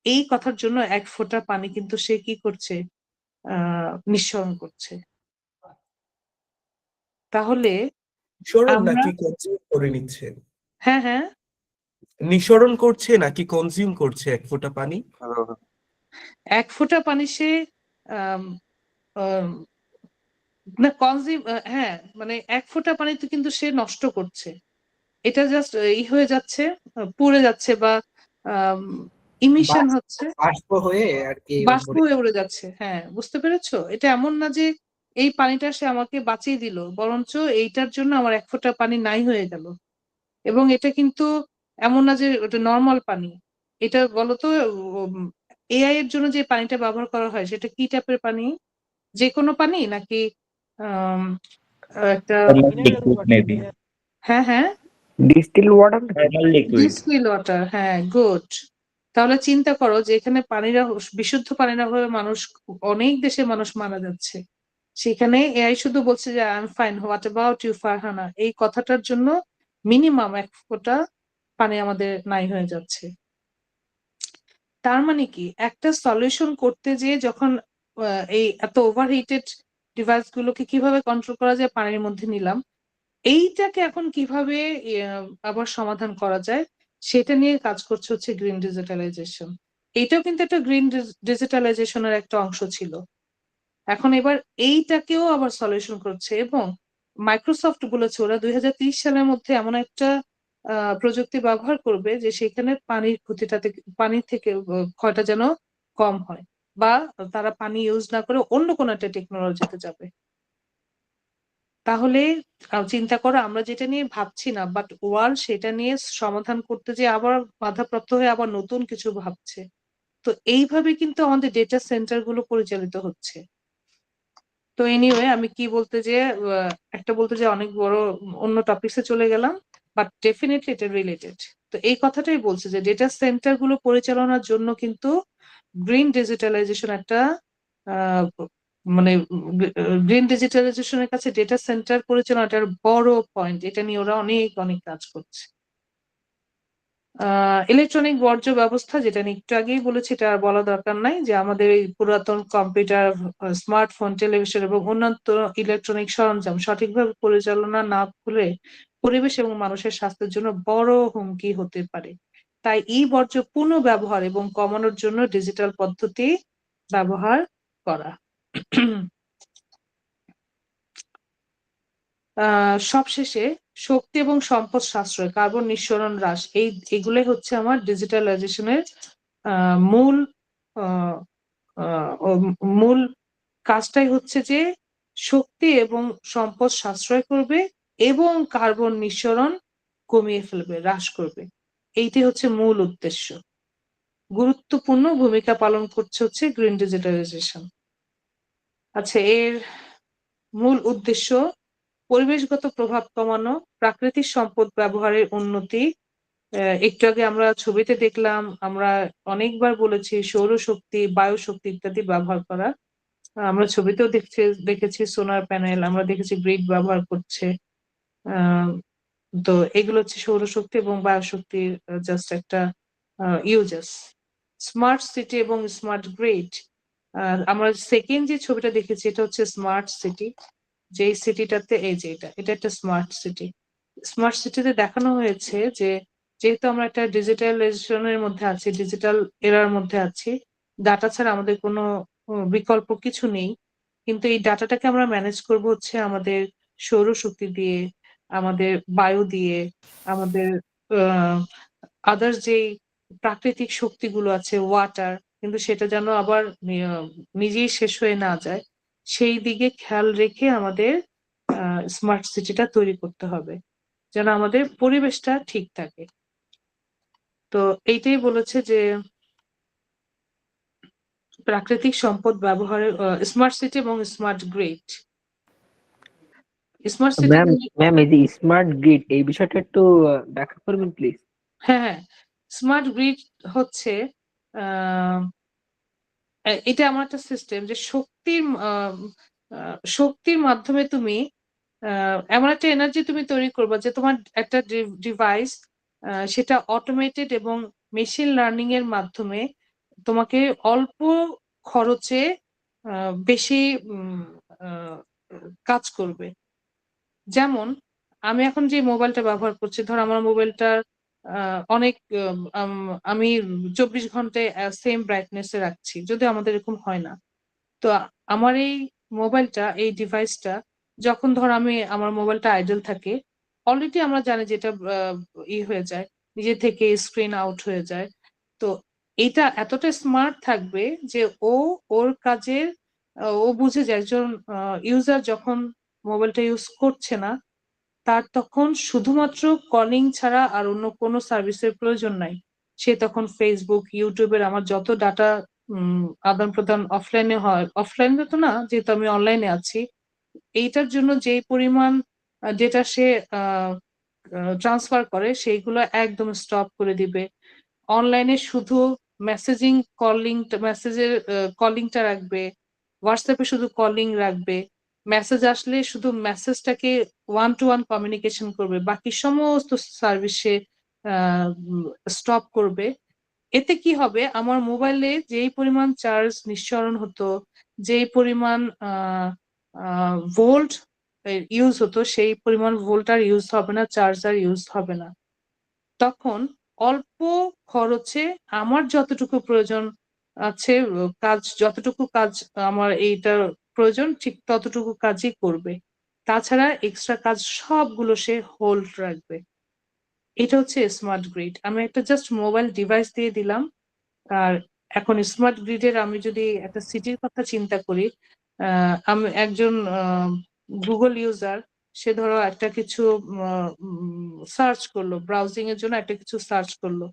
[SPEAKER 2] এই কথার জন্য এক ফোঁটা পানি কিন্তু সে কি করছে, নিঃসরণ করছে। তাহলে
[SPEAKER 3] নিঃসরণ
[SPEAKER 2] আমরা,
[SPEAKER 3] নাকি কনজিউম করে নিচ্ছে?
[SPEAKER 2] হ্যাঁ হ্যাঁ,
[SPEAKER 3] নিঃসরণ করছে নাকি কনজিউম করছে এক ফোঁটা পানি?
[SPEAKER 2] এক ফোঁটা পানি সে আম, আম, না কনজিউম, হ্যাঁ, মানে এক ফোঁটা পানি তো কিন্তু সে নষ্ট করছে। এটা জাস্ট হয়ে যাচ্ছে, পুড়ে যাচ্ছে বা ইমিশন হচ্ছে,
[SPEAKER 5] বাষ্প হয়ে আর কি
[SPEAKER 2] বাষ্প হয়ে উড়ে যাচ্ছে। হ্যাঁ, বুঝতে পেরেছো? এটা এমন না যে এই পানিটা সে আমাকে বাঁচিয়ে দিল, বরঞ্চ এইটার জন্য আমার 1 ফোঁটা পানি নাই হয়ে গেল। এবং এটা কিন্তু এমন না যে ওটা নরমাল পানি। এটা বলতো এআই এর জন্য যে পানিটা ব্যবহার করা হয় সেটা কি টাইপের পানি? যেকোনো পানি নাকি আম একটা
[SPEAKER 6] Thermal liquid maybe.
[SPEAKER 2] হ্যাঁ, হ্যাঁ?
[SPEAKER 4] Distil water
[SPEAKER 6] Thermal liquid.
[SPEAKER 2] Distil water, হ্যাঁ, গুড। তাহলে চিন্তা করো যে এখানে পানিরা বিশুদ্ধ পানির অভাবে মানুষ, অনেক দেশের মানুষ মারা যাচ্ছে। সেখানে এআই শুধু বলছে যে I am fine, what about you Farhana? এই কথাটার জন্য মিনিমাম 1 ফোঁটা পানি আমাদের নাই হয়ে যাচ্ছে। তার মানে কি একটা সলিউশন করতে যেয়ে যখন এই এত ওভারহিটেড ডিভাইস গুলোকে কিভাবে কন্ট্রোল করা যায় পানির মধ্যে নিলাম, এইটাকে এখন কিভাবে আবার সমাধান করা যায় সেটা নিয়ে কাজ করছে হচ্ছে গ্রিন ডিজিটালাইজেশন। এইটাও কিন্তু একটা গ্রিন ডিজিটালাইজেশনের একটা অংশ ছিল। এখন এবার এইটাকেও আবার সলিউশন করছে এবং মাইক্রোসফট বলেছে ওরা 2030 সালের মধ্যে এমন একটা প্রযুক্তি ব্যবহার করবে যে সেখানে পানির পানি থেকে ক্ষয়টা যেন কম হয়, বা তারা পানি ইউজ না করে অন্য কোনো একটা টেকনোলজিতে যাবে। তাহলে চিন্তা করো আমরা যেটা নিয়ে ভাবছি না, বাট ওয়ার্ল্ড সেটা নিয়ে সমাধান করতে যে আবার বাধাপ্রাপ্ত হয়ে আবার নতুন কিছু ভাবছে। তো এইভাবে কিন্তু আমাদের ডেটা সেন্টার গুলো পরিচালিত হচ্ছে। তো এনিওয়ে আমি কি বলতে যেয়ে একটা বলতে যে অনেক বড় অন্য টপিকসে চলে গেলাম, বাট ডেফিনেটলি এটা রিলেটেড। তো এই কথাটাই বলছে যে ডেটা সেন্টার গুলো পরিচালনার জন্য কিন্তু গ্রিন ডিজিটালাইজেশন একটা আহ, মানে গ্রিন ডিজিটালাইজেশনের কাছে ডেটা সেন্টার পরিচালনাটার বড় পয়েন্ট। এটা নিয়ে ওরা অনেক অনেক কাজ করছে। ইলেকট্রনিক বর্জ্য ব্যবস্থা, যেটা নিয়ে একটু আগেই বলেছি, এটা আর বলা দরকার নাই, যে আমাদের এই পুরাতন কম্পিউটার, স্মার্টফোন, টেলিভিশন এবং উন্নত ইলেকট্রনিক সরঞ্জাম সঠিকভাবে পরিচালনা না করে পরিবেশ এবং মানুষের স্বাস্থ্যের জন্য বড় হুমকি হতে পারে। তাই এই বর্জ্য পুনঃব্যবহার এবং কমানোর জন্য ডিজিটাল পদ্ধতি ব্যবহার করা। সবশেষে শক্তি এবং সম্পদ সাশ্রয়, কার্বন নিঃসরণ হ্রাস, এগুলোই হচ্ছে আমার ডিজিটালাইজেশনের মূল আহ, মূল কাজটাই হচ্ছে যে শক্তি এবং সম্পদ সাশ্রয় করবে এবং কার্বন নিঃসরণ কমিয়ে ফেলবে, হ্রাস করবে। এইটাই হচ্ছে মূল উদ্দেশ্য। গুরুত্বপূর্ণ ভূমিকা পালন করছে হচ্ছে গ্রিন ডিজিটালাইজেশন। আচ্ছা, এর মূল উদ্দেশ্য পরিবেশগত প্রভাব কমানো, প্রাকৃতিক সম্পদ ব্যবহারের উন্নতি। একটু আগে আমরা ছবিতে দেখলাম, আমরা অনেকবার বলেছি সৌরশক্তি, বায়ু শক্তি ইত্যাদি ব্যবহার করা। আমরা ছবিতেও দেখেছি সোলার প্যানেল, আমরা দেখেছি গ্রিড ব্যবহার করছে। তো এগুলো হচ্ছে সৌরশক্তি এবং বায়ু শক্তির জাস্ট একটা ইউজেস। স্মার্ট সিটি এবং স্মার্ট গ্রিড, আমরা সেকেন্ড যে ছবিটা দেখেছি এটা হচ্ছে স্মার্ট সিটি। যেই সিটিটাতে এই যে এটা একটা স্মার্ট সিটি। স্মার্ট সিটিতে দেখানো হয়েছে যে যেহেতু আমরা একটা ডিজিটালাইজেশনের মধ্যে আছি, ডিজিটাল এরার মধ্যে আছি, ডাটা ছাড়া আমাদের কোনো বিকল্প কিছু নেই। কিন্তু এই ডাটাটাকে আমরা ম্যানেজ করব হচ্ছে আমাদের সৌরশক্তি দিয়ে, আমাদের বায়ু দিয়ে, আমাদের আদার্স যেই প্রাকৃতিক শক্তিগুলো আছে, ওয়াটার, কিন্তু সেটা যেন আবার নিজেই শেষ হয়ে না যায়, সেই দিকে খেয়াল রেখে আমাদের স্মার্ট সিটিটা তৈরি করতে হবে যেন আমাদের পরিবেশটা ঠিক থাকে। তো এইটাই বলেছে যে প্রাকৃতিক সম্পদ ব্যবহারের স্মার্ট সিটি এবং smart grid. Smart city,
[SPEAKER 7] ma'am এই যে স্মার্ট গ্রিড এই বিষয়টা একটু ব্যাখ্যা করবেন প্লিজ।
[SPEAKER 2] হ্যাঁ, স্মার্ট গ্রিড হচ্ছে এটা এমন একটা সিস্টেম যে শক্তির মাধ্যমে তুমি এমন একটা এনার্জি তুমি তৈরি করবা যে তোমার একটা ডিভাইস সেটা অটোমেটেড এবং মেশিন লার্নিং এর মাধ্যমে তোমাকে অল্প খরচে বেশি কাজ করবে। যেমন আমি এখন যে মোবাইলটা ব্যবহার করছি, ধর আমার মোবাইলটার অনেক আমি 24 ঘন্টায় সেম ব্রাইটনেস এ রাখছি, যদিও আমাদের এরকম হয় না। তো আমার এই মোবাইলটা, এই ডিভাইসটা যখন ধর আমার মোবাইলটা আইডল থাকে, অলরেডি আমরা জানি যে এটা হয়ে যায়, নিজে থেকে স্ক্রিন আউট হয়ে যায়। তো এটা এতটা স্মার্ট থাকবে যে ওর কাজের ও বুঝে যে একজন ইউজার যখন মোবাইলটা ইউজ করছে না, তার তখন শুধুমাত্র কলিং ছাড়া আর অন্য কোনো সার্ভিসের প্রয়োজন নাই। সে তখন ফেসবুক, ইউটিউবের আমার যত ডাটা আদান-প্রদান অফলাইনে হয়, অফলাইনে তো না, যেহেতু আমি অনলাইনে আছি। এইটার জন্য যেই পরিমাণ ডেটা সে আ আ ট্রান্সফার করে সেইগুলো একদম স্টপ করে দিবে। অনলাইনে শুধু মেসেজিং, মেসেজের কলিংটা রাখবে। WhatsApp এ শুধু কলিং রাখবে। মেসেজ আসলে শুধু মেসেজটাকে ওয়ান টু ওয়ান কমিউনিকেশন করবে। বাকি সমস্ত সার্ভিস সে আ উম স্টপ করবে। এতে কি হবে? আমার মোবাইলে যেই পরিমাণ চার্জ নিঃসরণ হতো, যেই পরিমাণ আ আ ভোল্ট ইউজ হতো, সেই পরিমাণ ভোল্ট আর ইউজ হবে না, চার্জ আর ইউজ হবে না। তখন অল্প খরচে আমার যতটুকু প্রয়োজন আছে, যতটুকু কাজ আমার এইটার প্রয়োজন ঠিক ততটুকু কাজই করবে। তাছাড়া এক্সট্রা কাজ সবগুলো সে হোল্ড রাখবে। এটা হচ্ছে স্মার্ট গ্রিড। আমি একটা জাস্ট মোবাইল ডিভাইস দিয়ে দিলাম। আর এখন স্মার্ট গ্রিড এর আমি যদি একটা সিটির কথা চিন্তা করি, আমি একজন Google ইউজার, সে ধরো একটা কিছু সার্চ করলো, ব্রাউজিং এর জন্য একটা কিছু সার্চ করলো।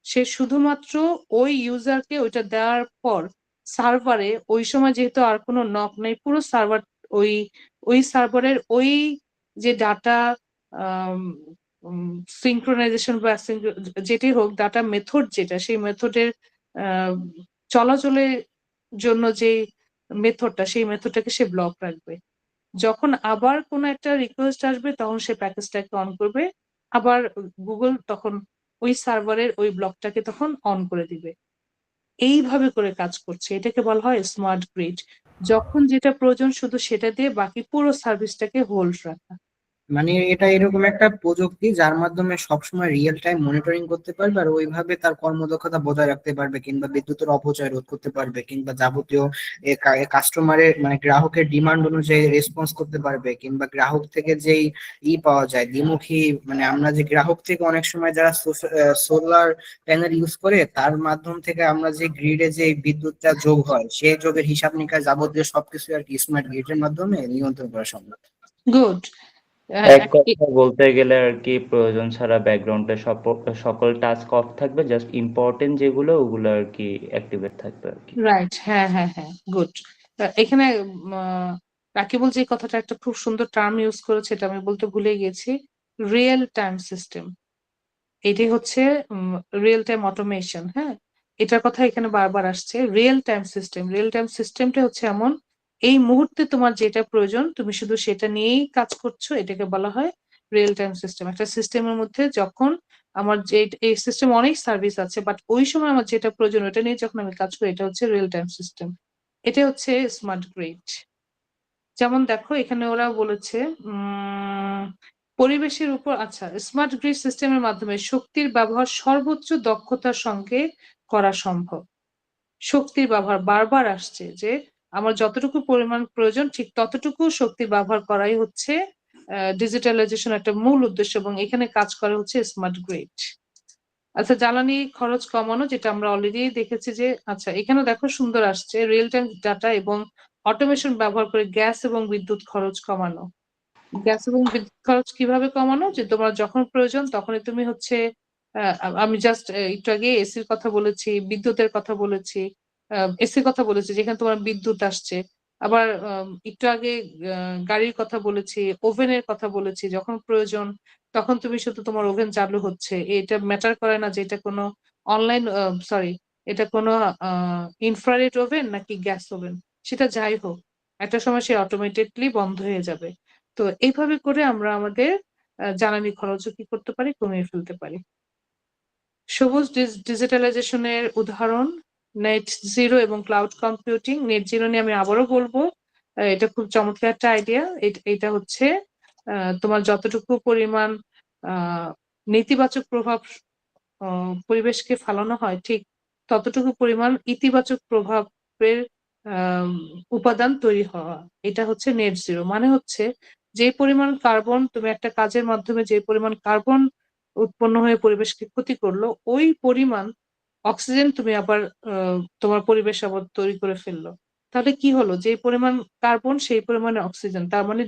[SPEAKER 2] সে শুধুমাত্র ওই ইউজারকে ওইটা দেওয়ার পর সার্ভারে ওই সময় যেহেতু আর কোনো নক নাই, পুরো সার্ভার ওই ওই সার্ভারের ওই যে ডাটা সিঙ্ক্রোনাইজেশন বা যেটাই হোক, ডাটা মেথড যেটা, সেই মেথডের আহ, চলাচলের জন্য যে মেথডটা, সেই মেথডটাকে সে ব্লক রাখবে। যখন আবার কোনো একটা রিকোয়েস্ট আসবে তখন সে প্যাকেজটাকে অন করবে, আবার গুগল তখন ওই সার্ভারের ওই ব্লকটাকে তখন অন করে দিবে। এইভাবে করে কাজ করছে, এটাকে বলা হয় স্মার্ট গ্রিড। যখন যেটা প্রয়োজন শুধু সেটা দিয়ে বাকি পুরো সার্ভিসটাকে হোল্ড রাখা।
[SPEAKER 5] মানে এটা এরকম একটা প্রযুক্তি যার মাধ্যমে সবসময় রিয়েল টাইম মনিটরিং করতে পারবে আর ওইভাবে তার কর্মদক্ষতা বজায় রাখতে পারবে, কিংবা বিদ্যুতের অপচয় রোধ করতে পারবে, কিংবা যাবতীয় কাস্টমারের মানে গ্রাহকের ডিমান্ড অনুযায়ী রেসপন্স করতে পারবে, কিংবা গ্রাহক থেকে যেই পাওয়া যায় দ্বিমুখী, মানে আমরা যে গ্রাহক থেকে অনেক সময় যারা সোলার প্যানেল ইউজ করে তার মাধ্যম থেকে আমরা যে গ্রিডে যে বিদ্যুৎটা যোগ হয় সেই যোগের হিসাব নিকাশ যাবতীয় সবকিছু আর কি স্মার্ট গ্রিডের মাধ্যমে নিয়ন্ত্রণ করা সম্ভব।
[SPEAKER 2] গুড।
[SPEAKER 6] এক কথায় বলতে গেলে আর কি প্রয়োজন ছাড়া ব্যাকগ্রাউন্ডে সকল টাস্ক অফ থাকবে, জাস্ট ইম্পর্টেন্ট যেগুলো ওগুলো আর কি অ্যাক্টিভেট থাকবে আর কি।
[SPEAKER 2] রাইট, হ্যাঁ হ্যাঁ হ্যাঁ, গুড। এখানে রাকিবুল যে কথাটা একটা খুব সুন্দর টার্ম ইউজ করেছে, এটা আমি বলতে ভুলে গেছি। রিয়েল টাইম সিস্টেম, এটাই হচ্ছে রিয়েল টাইম অটোমেশন। হ্যাঁ, এটার কথা এখানে বারবার আসছে। Real time system, real time সিস্টেমটা হচ্ছে এমন, এই মুহূর্তে তোমার যেটা প্রয়োজন তুমি শুধু সেটা নিয়েই কাজ করছো, এটাকে বলা হয় রিয়েল টাইম সিস্টেম। একটা সিস্টেমের মধ্যে যখন আমার যে এই সিস্টেম অনেক সার্ভিস আছে, বাট ওই সময় আমার যেটা প্রয়োজন ওটা নিয়ে যখন আমি কাজ করি, এটা হচ্ছে রিয়েল টাইম সিস্টেম। এটা হচ্ছে স্মার্ট গ্রিড। যেমন দেখো এখানে ওরা বলেছে পরিবেশের উপর, আচ্ছা, স্মার্ট গ্রিড সিস্টেমের মাধ্যমে শক্তির ব্যবহার সর্বোচ্চ দক্ষতার সঙ্গে করা সম্ভব। শক্তির ব্যবহার বারবার আসছে যে আমার যতটুকু পরিমাণ প্রয়োজন ঠিক ততটুকু শক্তির ব্যবহার করাই হচ্ছে ডিজিটালাইজেশন একটা মূল উদ্দেশ্য, এবং এখানে কাজ করা হচ্ছে স্মার্ট গ্রিড। আচ্ছা, জ্বালানি খরচ কমানো, যেটা আমরা অলরেডি দেখেছি যে, আচ্ছা এখানে দেখো সুন্দর আসছে, রিয়েল টাইম ডাটা এবং অটোমেশন ব্যবহার করে গ্যাস এবং বিদ্যুৎ খরচ কমানো। গ্যাস এবং বিদ্যুৎ খরচ কিভাবে কমানো? যে তোমার যখন প্রয়োজন তখনই তুমি হচ্ছে আমি জাস্ট একটু আগে এসির কথা বলেছি, বিদ্যুতের কথা বলেছি, এসির কথা বলেছি যেখানে তোমার বিদ্যুৎ আসছে। আবার একটু আগে গাড়ির কথা বলেছি, ওভেনের কথা বলেছি, যখন প্রয়োজন তখন তুমি শুধু তোমার ওভেন চালু হচ্ছে। এটা ম্যাটার করে না যে এটা কোনো অনলাইন, সরি, এটা কোনো ইনফ্রারেড ওভেন নাকি গ্যাস ওভেন, সেটা যাই হোক একটা সময় সে অটোমেটেডলি বন্ধ হয়ে যাবে। তো এইভাবে করে আমরা আমাদের জ্বালানি খরচও কি করতে পারি, কমিয়ে ফেলতে পারি। সবুজ ডিজিটালাইজেশনের উদাহরণ নেট জিরো এবং ক্লাউড কম্পিউটিং। নেট জিরো নিয়ে আমি আবারও বলবো, এটা খুব চমৎকার একটা আইডিয়া। এটা হচ্ছে তোমার যতটুকু পরিমাণ নেতিবাচক প্রভাব পরিবেশকে ফালানো হয়, ঠিক ততটুকু পরিমাণ ইতিবাচক প্রভাবের উপাদান তৈরি হওয়া, এটা হচ্ছে নেট জিরো। মানে হচ্ছে যে পরিমাণ কার্বন তুমি একটা কাজের মাধ্যমে, যে পরিমাণ কার্বন উৎপন্ন হয়ে পরিবেশকে ক্ষতি করলো, ওই পরিমাণ অক্সিজেন তুমি আবার তোমার পরিবেশ আবার তৈরি করে ফেললো। তাহলে কি হলো, যে পরিমাণ কার্বন সেই পরিমাণে অক্সিজেন, তার মানে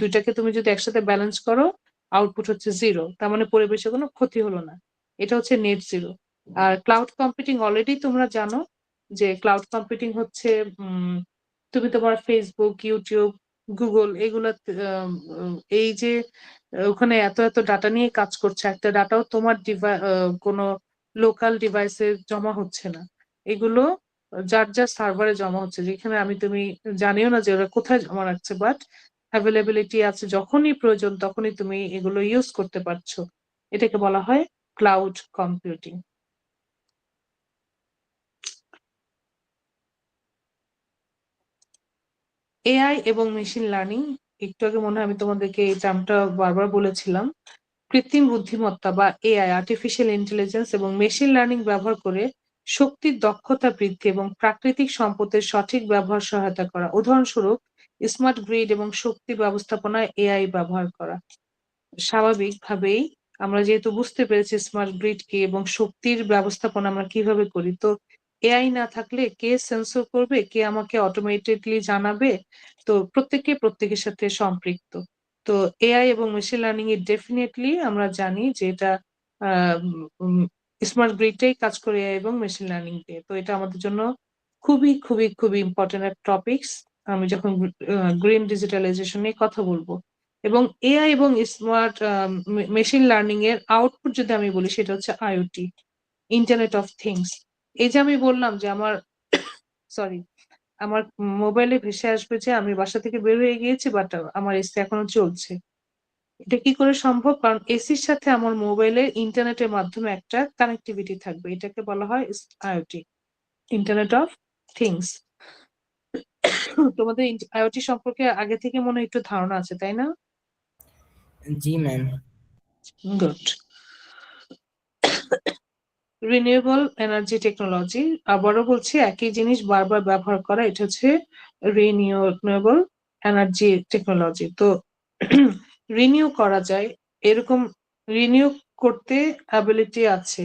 [SPEAKER 2] দুইটাকে তুমি যদি একসাথে ব্যালেন্স করো আউটপুট হচ্ছে 0, তার মানে পরিবেশে কোনো ক্ষতি হলো না। এটা হচ্ছে নেট জিরো। আর ক্লাউড কম্পিউটিং অলরেডি তোমরা জানো যে ক্লাউড কম্পিউটিং হচ্ছে তুমি তোমার ফেসবুক, ইউটিউব, গুগল এগুলা এই যে ওখানে এত এত ডাটা নিয়ে কাজ করছে, একটা ডাটাও তোমার কোনো লোকাল ডিভাইসে জমা হচ্ছে না, এগুলো যার যার সার্ভারে জমা হচ্ছে, যেখানে তুমি জানিও না যে ওরা কোথায় জমা রাখছে, বাট অ্যাভেলেবিলিটি আছে, যখনই প্রয়োজন তখনই তুমি এগুলো ইউজ করতে পারছো। এটাকে বলা হয় ক্লাউড কম্পিউটিং। এআই এবং মেশিন লার্নিং, একটু আগে মনে হয় আমি তোমাদেরকে এই টার্মটা বারবার বলেছিলাম। কৃত্রিম বুদ্ধিমত্তা বা এআই, আর্টিফিশিয়াল ইন্টেলিজেন্স এবং মেশিন লার্নিং ব্যবহার করে শক্তির দক্ষতা বৃদ্ধি এবং প্রাকৃতিক সম্পদের সঠিক ব্যবহার সহায়তা করা। উদাহরণস্বরূপ, স্মার্ট গ্রিড এবং শক্তি ব্যবস্থাপনায় এআই ব্যবহার করা। স্বাভাবিকভাবেই আমরা যেহেতু বুঝতে পেরেছি স্মার্ট গ্রিড কি এবং শক্তির ব্যবস্থাপনা আমরা কিভাবে করি, তো এআই না থাকলে কে সেন্সর করবে, কে আমাকে অটোমেটেডলি জানাবে, তো প্রত্যেকের সাথে সম্পৃক্ত। তো এআই এবং মেশিন লার্নিং এর ডেফিনেটলি আমরা জানি যে এটা স্মার্ট গ্রিডটাই কাজ করে এআই এবং মেশিন লার্নিং দিয়ে। তো এটা আমাদের জন্য খুবই খুবই খুবই ইম্পর্টেন্ট একটা টপিকস। আমি যখন গ্রিন ডিজিটালাইজেশন নিয়ে কথা বলবো, এবং এআই এবং স্মার্ট মেশিন লার্নিং এর আউটপুট যদি আমি বলি, সেটা হচ্ছে আইওটি, ইন্টারনেট অফ থিংস। এই যে আমি বললাম যে আমার সরি আমার মোবাইলে ভেসে আসবে যে আমি বাসা থেকে বের হয়ে গিয়েছি, বাট আমার এসি এখনো চলছে। এটা কি করে সম্ভব? কারণ এসির সাথে আমার মোবাইলের ইন্টারনেটের মাধ্যমে একটা কানেক্টিভিটি থাকবে, এটাকে বলা হয় আইওটি, ইন্টারনেট অফ থিংস। তোমাদের আইওটি সম্পর্কে আগে থেকে মনে হয় একটু ধারণা আছে, তাই না?
[SPEAKER 5] জি ma'am.
[SPEAKER 2] Good. Renewable energy technology, আবারও বলছি একই জিনিস বারবার ব্যবহার করা, এটা হচ্ছে রিনিউয়েবল এনার্জি টেকনোলজি। তো রিনিউ করা যায়, এরকম রিনিউ করতে অ্যাবিলিটি আছে,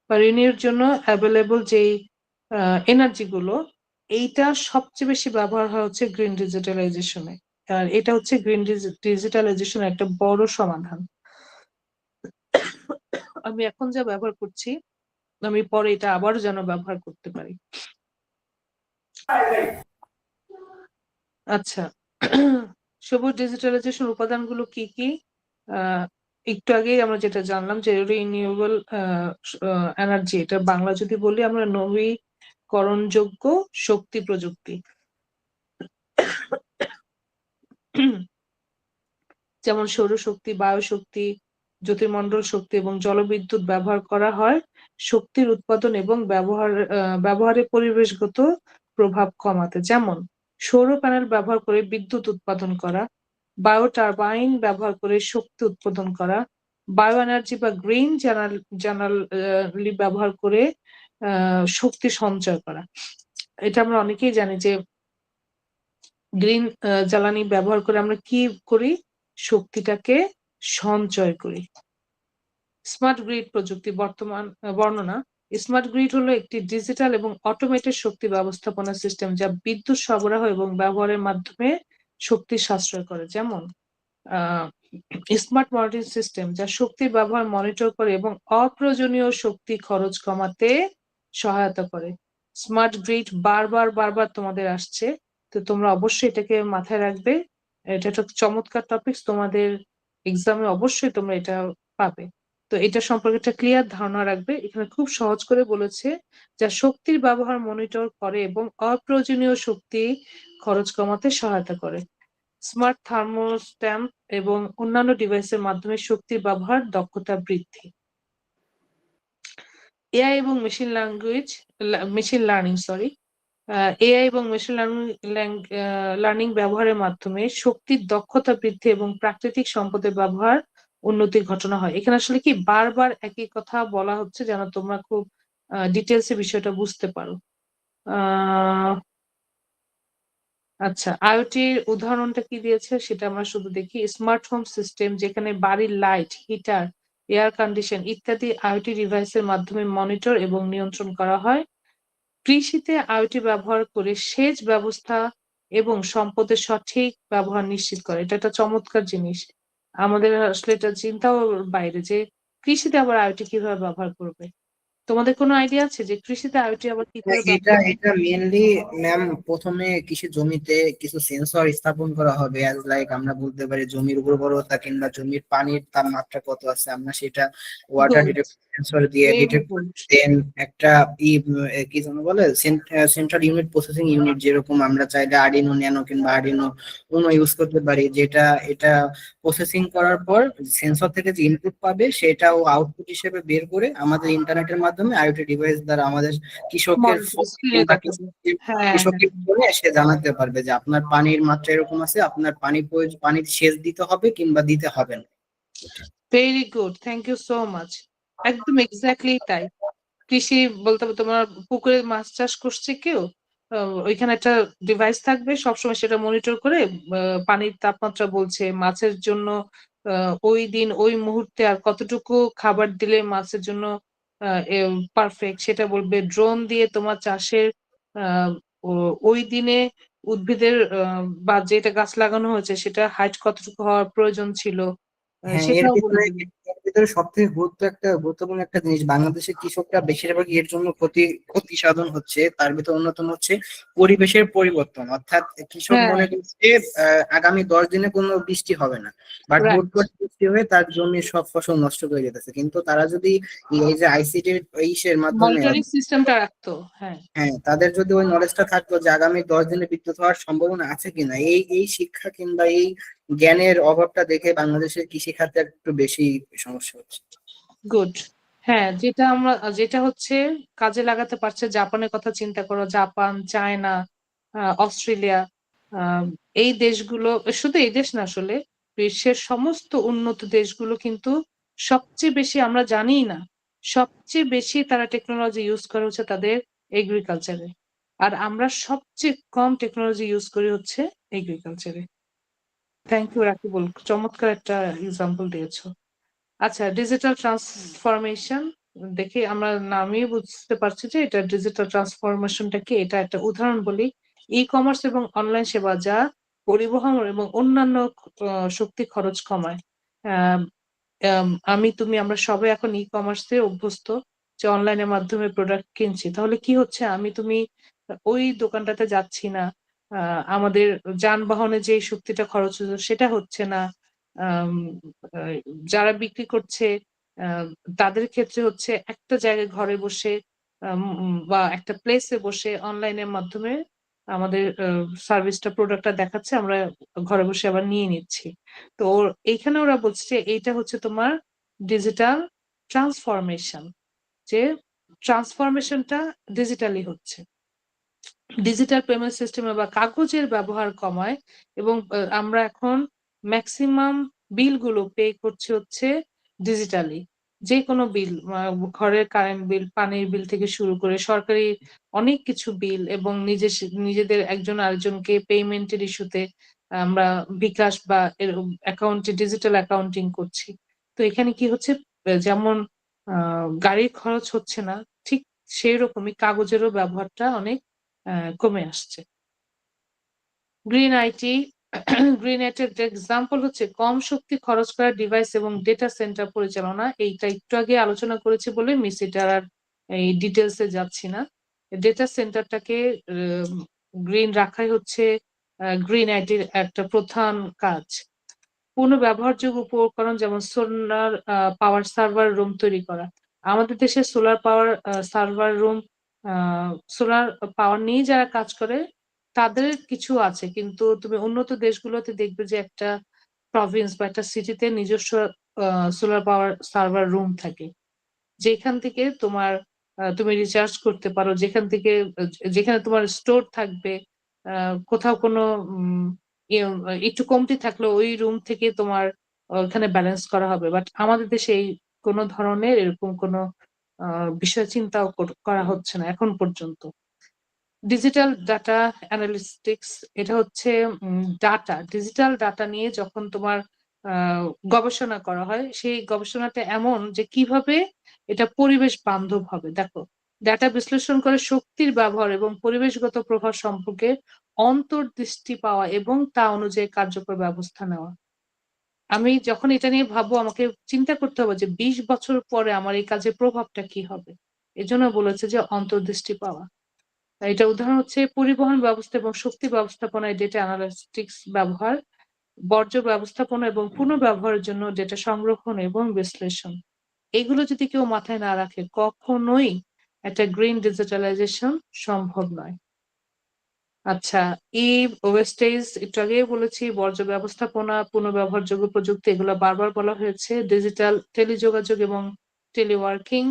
[SPEAKER 2] বা রিনিউর জন্য অ্যাভেলেবল যেই এনার্জি গুলো, এইটা সবচেয়ে বেশি ব্যবহার হয় হচ্ছে গ্রিন ডিজিটালাইজেশনে। আর এটা হচ্ছে গ্রিন ডিজিটালাইজেশনের একটা বড় সমাধান। আমি এখন যা ব্যবহার করছি, আমি পরে এটা আবারও যেন ব্যবহার করতে পারি। আচ্ছা, সবুজ ডিজিটালাইজেশন উপাদানগুলো কি কি? একটু আগেই আমরা যেটা জানলাম যে রিনিউয়েবল এনার্জি, এটা বাংলা যদি বলি আমরা নবীকরণযোগ্য শক্তি প্রযুক্তি। যেমন সৌরশক্তি, বায়ুশক্তি, জ্যোতির্মণ্ডল শক্তি এবং জলবিদ্যুৎ ব্যবহার করা হয় শক্তির উৎপাদন এবং ব্যবহারে পরিবেশগত প্রভাব কমাতে। যেমন সৌর প্যানেল ব্যবহার করে বিদ্যুৎ উৎপাদন করা, বায়ো টারবাইন ব্যবহার করে শক্তি উৎপাদন করা, বায়ো এনার্জি বা গ্রিন জ্বালানি ব্যবহার করে শক্তি সঞ্চয় করা। এটা আমরা অনেকেই জানি যে গ্রিন জ্বালানি ব্যবহার করে আমরা কি করি, শক্তিটাকে সঞ্চয় করি। স্মার্ট গ্রিড প্রযুক্তি বর্ণনা। স্মার্ট গ্রিড হলো একটি ডিজিটাল এবং অটোমেটেড শক্তি ব্যবস্থাপনা সিস্টেম যা বিদ্যুৎ সরবরাহ এবং ব্যবহারের মাধ্যমে শক্তি সাশ্রয় করে। যেমন স্মার্ট মনিটরিং সিস্টেম, যা শক্তির ব্যবহার মনিটর করে এবং অপ্রয়োজনীয় শক্তি খরচ কমাতে সহায়তা করে। স্মার্ট গ্রিড বারবার তোমাদের আসছে, তো তোমরা অবশ্যই এটাকে মাথায় রাখবে। এটা একটা চমৎকার টপিকস, তোমাদের এক্সামে অবশ্যই তোমরা এটা পাবে। তো এটা সম্পর্কে একটা ক্লিয়ার ধারণা রাখবে। এখানে খুব সহজ করে বলেছে, যা শক্তির ব্যবহার মনিটর করে এবং অপ্রয়োজনীয় শক্তি খরচ কমাতে সহায়তা করে। স্মার্ট থার্মোস্ট্যাট এবং অন্যান্য ডিভাইসের মাধ্যমে শক্তির ব্যবহার দক্ষতা বৃদ্ধি। এআই এবং মেশিন লার্নিং এআই এবং মেশিন লার্নিং ব্যবহারের মাধ্যমে শক্তির দক্ষতা বৃদ্ধি এবং প্রাকৃতিক সম্পদের ব্যবহার উন্নতির ঘটনা হয়। এখানে আসলে কি বারবার একই কথা বলা হচ্ছে যেন তোমরা খুব ডিটেলসে বিষয়টা বুঝতে পারো। আচ্ছা, আইওটির উদাহরণটা কি দিয়েছে সেটা আমরা শুধু দেখি। স্মার্ট হোম সিস্টেম, যেখানে বাড়ির লাইট, হিটার, এয়ার কন্ডিশন ইত্যাদি আইওটি ডিভাইসের মাধ্যমে মনিটর এবং নিয়ন্ত্রণ করা হয়। কৃষিতে আইওটি ব্যবহার করে সেচ ব্যবস্থা এবং সম্পদের সঠিক ব্যবহার নিশ্চিত করে। এটা একটা চমৎকার জিনিস। আমাদের আসলে এটা চিন্তাও বাইরে যে কৃষিতে আবার আইওটি কিভাবে ব্যবহার করবে? তোমাদের কোনো আইডিয়া আছে যে কৃষিতে আইওটি আবার কিভাবে
[SPEAKER 5] এটা
[SPEAKER 2] ব্যবহার করবে?
[SPEAKER 5] এটা মেনলি ম্যাম, প্রথমে কৃষি জমিতে কিছু সেন্সর স্থাপন করা হবে, অ্যাজ লাইক আমরা বলতে পারি জমির উর্বরতা কিংবা জমির পানির তাপমাত্রা কত আছে আমরা সেটা ওয়াটার
[SPEAKER 2] গুড,
[SPEAKER 5] ডিটেক্ট সেন্সর দিয়ে
[SPEAKER 2] ভেরি
[SPEAKER 5] ডিটেক্ট,
[SPEAKER 2] গুড।
[SPEAKER 5] দেন একটা কি যেন বলে সেন্ট্রাল ইউনিট প্রসেসিং ইউনিট, যেরকম আমরা চাইলে আর্ডিনো ন্যানো কিংবা আর্ডিনো উনো ইউজ করতে পারি, যেটা এটা প্রসেসিং করার পর সেন্সর থেকে যে ইনপুট পাবে সেটাও আউটপুট হিসেবে বের করে আমাদের ইন্টারনেটের মাধ্যমে আইওটি ডিভাইস দ্বারা আমাদের কৃষকের
[SPEAKER 2] স্ক্রিনে
[SPEAKER 5] কিংবা
[SPEAKER 2] দেখাবে। হ্যাঁ,
[SPEAKER 5] কৃষকের ফোনে সে জানাতে পারবে যে আপনার পানির মাত্রা এরকম আছে, আপনার পানির সেচ দিতে হবে কিংবা দিতে হবে না।
[SPEAKER 2] Very good, thank you so much. একদম এক্স্যাক্টলি তাই। কৃষি বলতে হবে তোমার পুকুরে মাছ চাষ করছে কেউ, ওইখানে একটা ডিভাইস থাকবে, সবসময় সেটা মনিটর করে পানির তাপমাত্রা বলছে, মাছের জন্য ওই দিন ওই মুহূর্তে আর কতটুকু খাবার দিলে মাছের জন্য পারফেক্ট সেটা বলবে। ড্রোন দিয়ে তোমার চাষের আহ, ওই দিনে উদ্ভিদের বা যেটা গাছ লাগানো হয়েছে সেটা হাইট কতটুকু হওয়ার প্রয়োজন ছিল
[SPEAKER 5] হ্যাঁ,
[SPEAKER 2] সেটাও বলে দিবে।
[SPEAKER 5] এর ভিতরে সব থেকে গুরুত্বপূর্ণ একটা জিনিস, বাংলাদেশের কৃষকরা বেশিরভাগ এর জন্য ক্ষতি সাধন হচ্ছে, তার ভিতর অন্যতম হচ্ছে পরিবেশের পরিবর্তন। অর্থাৎ কৃষক
[SPEAKER 2] হ্যাঁ,
[SPEAKER 5] মনে করছে আগামী 10 দিনে কোনো বৃষ্টি হবে না, বাট হুট
[SPEAKER 2] রাইট,
[SPEAKER 5] করে বৃষ্টি হয়ে তার জমির সব ফসল নষ্ট করে যেতেছে। কিন্তু তারা যদি এই যে আইসিটির ইসের মাধ্যমে,
[SPEAKER 2] মনিটরিং সিস্টেমটা রাখতো। হ্যাঁ,
[SPEAKER 5] হ্যাঁ, তাদের যদি ওই নলেজটা থাকতো যে আগামী 10 দিনে বিদ্যুৎ হওয়ার সম্ভাবনা আছে কিনা, এই শিক্ষা কিংবা এই জ্ঞানের অভাবটা দেখে বাংলাদেশের কৃষি খাতে একটু বেশি সমস্যা হচ্ছে।
[SPEAKER 2] গুড। হ্যাঁ, যেটা হচ্ছে কাজে লাগাতে পারছে, জাপানের কথা চিন্তা করো, জাপান, চায়না, অস্ট্রেলিয়া, আহ, এই দেশগুলো, শুধু এই দেশ না আসলে বিশ্বের সমস্ত উন্নত দেশগুলো কিন্তু সবচেয়ে বেশি, আমরা জানিই না, সবচেয়ে বেশি তারা টেকনোলজি ইউজ করে হচ্ছে তাদের এগ্রিকালচারে, আর আমরা সবচেয়ে কম টেকনোলজি ইউজ করি হচ্ছে এগ্রিকালচারে। থ্যাংক ইউ রাকিবুল, চমৎকার একটা এক্সাম্পল দিয়েছো। আচ্ছা, ডিজিটাল ট্রান্সফরমেশন দেখে আমরা নামই বুঝতে পারছি যে এটা ডিজিটাল ট্রান্সফরমেশনটা কি। এটা একটা উদাহরণ বলি, ই কমার্স এবং অনলাইন সেবা যা পরিবহন এবং অন্যান্য শক্তি খরচ কমায়। আম, তুমি আমরা সবাই এখন ই কমার্সে অভ্যস্ত, যে অনলাইনের মাধ্যমে প্রোডাক্ট কিনছি, তাহলে কি হচ্ছে, তুমি ওই দোকানটাতে যাচ্ছি না, আমাদের যানবাহনে যে শক্তিটা খরচ হচ্ছে সেটা হচ্ছে না। আম, আহ, যারা বিক্রি করছে আহ, তাদের ক্ষেত্রে হচ্ছে একটা জায়গায় ঘরে বসে বা একটা প্লেসে বসে অনলাইনের মাধ্যমে আমাদের সার্ভিসটা প্রোডাক্টটা দেখাচ্ছে, আমরা ঘরে বসে আবার নিয়ে নিচ্ছি। তো এইখানে ওরা বলছে যে এইটা হচ্ছে তোমার ডিজিটাল ট্রান্সফরমেশন, যে ট্রান্সফরমেশনটা ডিজিটালি হচ্ছে। ডিজিটাল পেমেন্ট সিস্টেমে বা কাগজের ব্যবহার কমায়, এবং আমরা এখন ম্যাক্সিমাম বিলগুলো পে করছি হচ্ছে ডিজিটালি। যে কোনো বিল, ঘরের কারেন্ট বিল, পানির বিল থেকে শুরু করে সরকারি অনেক কিছু বিল, এবং নিজেদের একজন আরেকজনকে পেমেন্টের ইস্যুতে আমরা বিকাশ বা অ্যাকাউন্টে ডিজিটাল অ্যাকাউন্টিং করছি। তো এখানে কি হচ্ছে, যেমন গাড়ির খরচ হচ্ছে না, ঠিক সেই রকমই কাগজেরও ব্যবহারটা অনেক কমে আসছে। গ্রিন আইটি গ্রিন আইটির এক্সাম্পল হচ্ছে কম শক্তি খরচ করা ডিভাইস এবং ডেটা সেন্টার পরিচালনা। এইটা একটু আগে আলোচনা করেছি বলে মিস এটার আর এই ডিটেলসে যাচ্ছি না। ডেটা সেন্টারটাকে গ্রিন রাখাই হচ্ছে গ্রিন আইটির একটা প্রধান কাজ। পুনঃব্যবহারযোগ্য উপকরণ যেমন সোলার পাওয়ার সার্ভার রুম তৈরি করা। আমাদের দেশে solar power server room, solar power নিয়ে যারা কাজ করে তাদের কিছু আছে, কিন্তু তুমি উন্নত দেশগুলোতে দেখবে যে একটা প্রভিন্স বা একটা সিটিতে নিজস্ব সোলার পাওয়ার সার্ভার রুম থাকে, যেখান থেকে তুমি রিচার্জ করতে পারো, যেখানে তোমার স্টোর থাকবে। কোথাও কোনো একটু কমতি থাকলে ওই রুম থেকে তোমার ওখানে ব্যালেন্স করা হবে। বাট আমাদের দেশে এই কোনো ধরনের এরকম কোনো বিষয় চিন্তাও করা হচ্ছে না এখন পর্যন্ত। ডিজিটাল ডাটা অ্যানালিটিক্স, এটা হচ্ছে ডিজিটাল ডাটা নিয়ে যখন তোমার গবেষণা করা হয়, সেই গবেষণাটা এমন যে কিভাবে এটা পরিবেশ বান্ধব হবে। দেখো, ডাটা বিশ্লেষণ করে শক্তির ব্যবহার এবং পরিবেশগত প্রভাব সম্পর্কে অন্তর্দৃষ্টি পাওয়া এবং তা অনুযায়ী কার্যকর ব্যবস্থা নেওয়া। আমি যখন এটা নিয়ে ভাববো আমাকে চিন্তা করতে হবে যে 20 বছর পরে আমার এই কাজের প্রভাবটা কি হবে। এজন্য বলেছে যে অন্তর্দৃষ্টি পাওয়া। এটা উদাহরণ হচ্ছে পরিবহন ব্যবস্থা এবং শক্তি ব্যবস্থাপনায় ডেটা অ্যানালিটিক্স ব্যবহার, বর্জ্য ব্যবস্থাপনা এবং পুনর্ব্যবহারের জন্য ডেটা সংরক্ষণ এবং বিশ্লেষণ। এগুলো যদি কেউ মাথায় না রাখে কখনোই একটা গ্রিন ডিজিটালাইজেশন সম্ভব নয়। আচ্ছা, ওয়েস্টেজ একটু আগেই বলেছি, বর্জ্য ব্যবস্থাপনা, পুনর্ব্যবহারযোগ্য প্রযুক্তি এগুলো বারবার বলা হয়েছে। ডিজিটাল টেলিযোগাযোগ এবং টেলিওয়ার্কিং,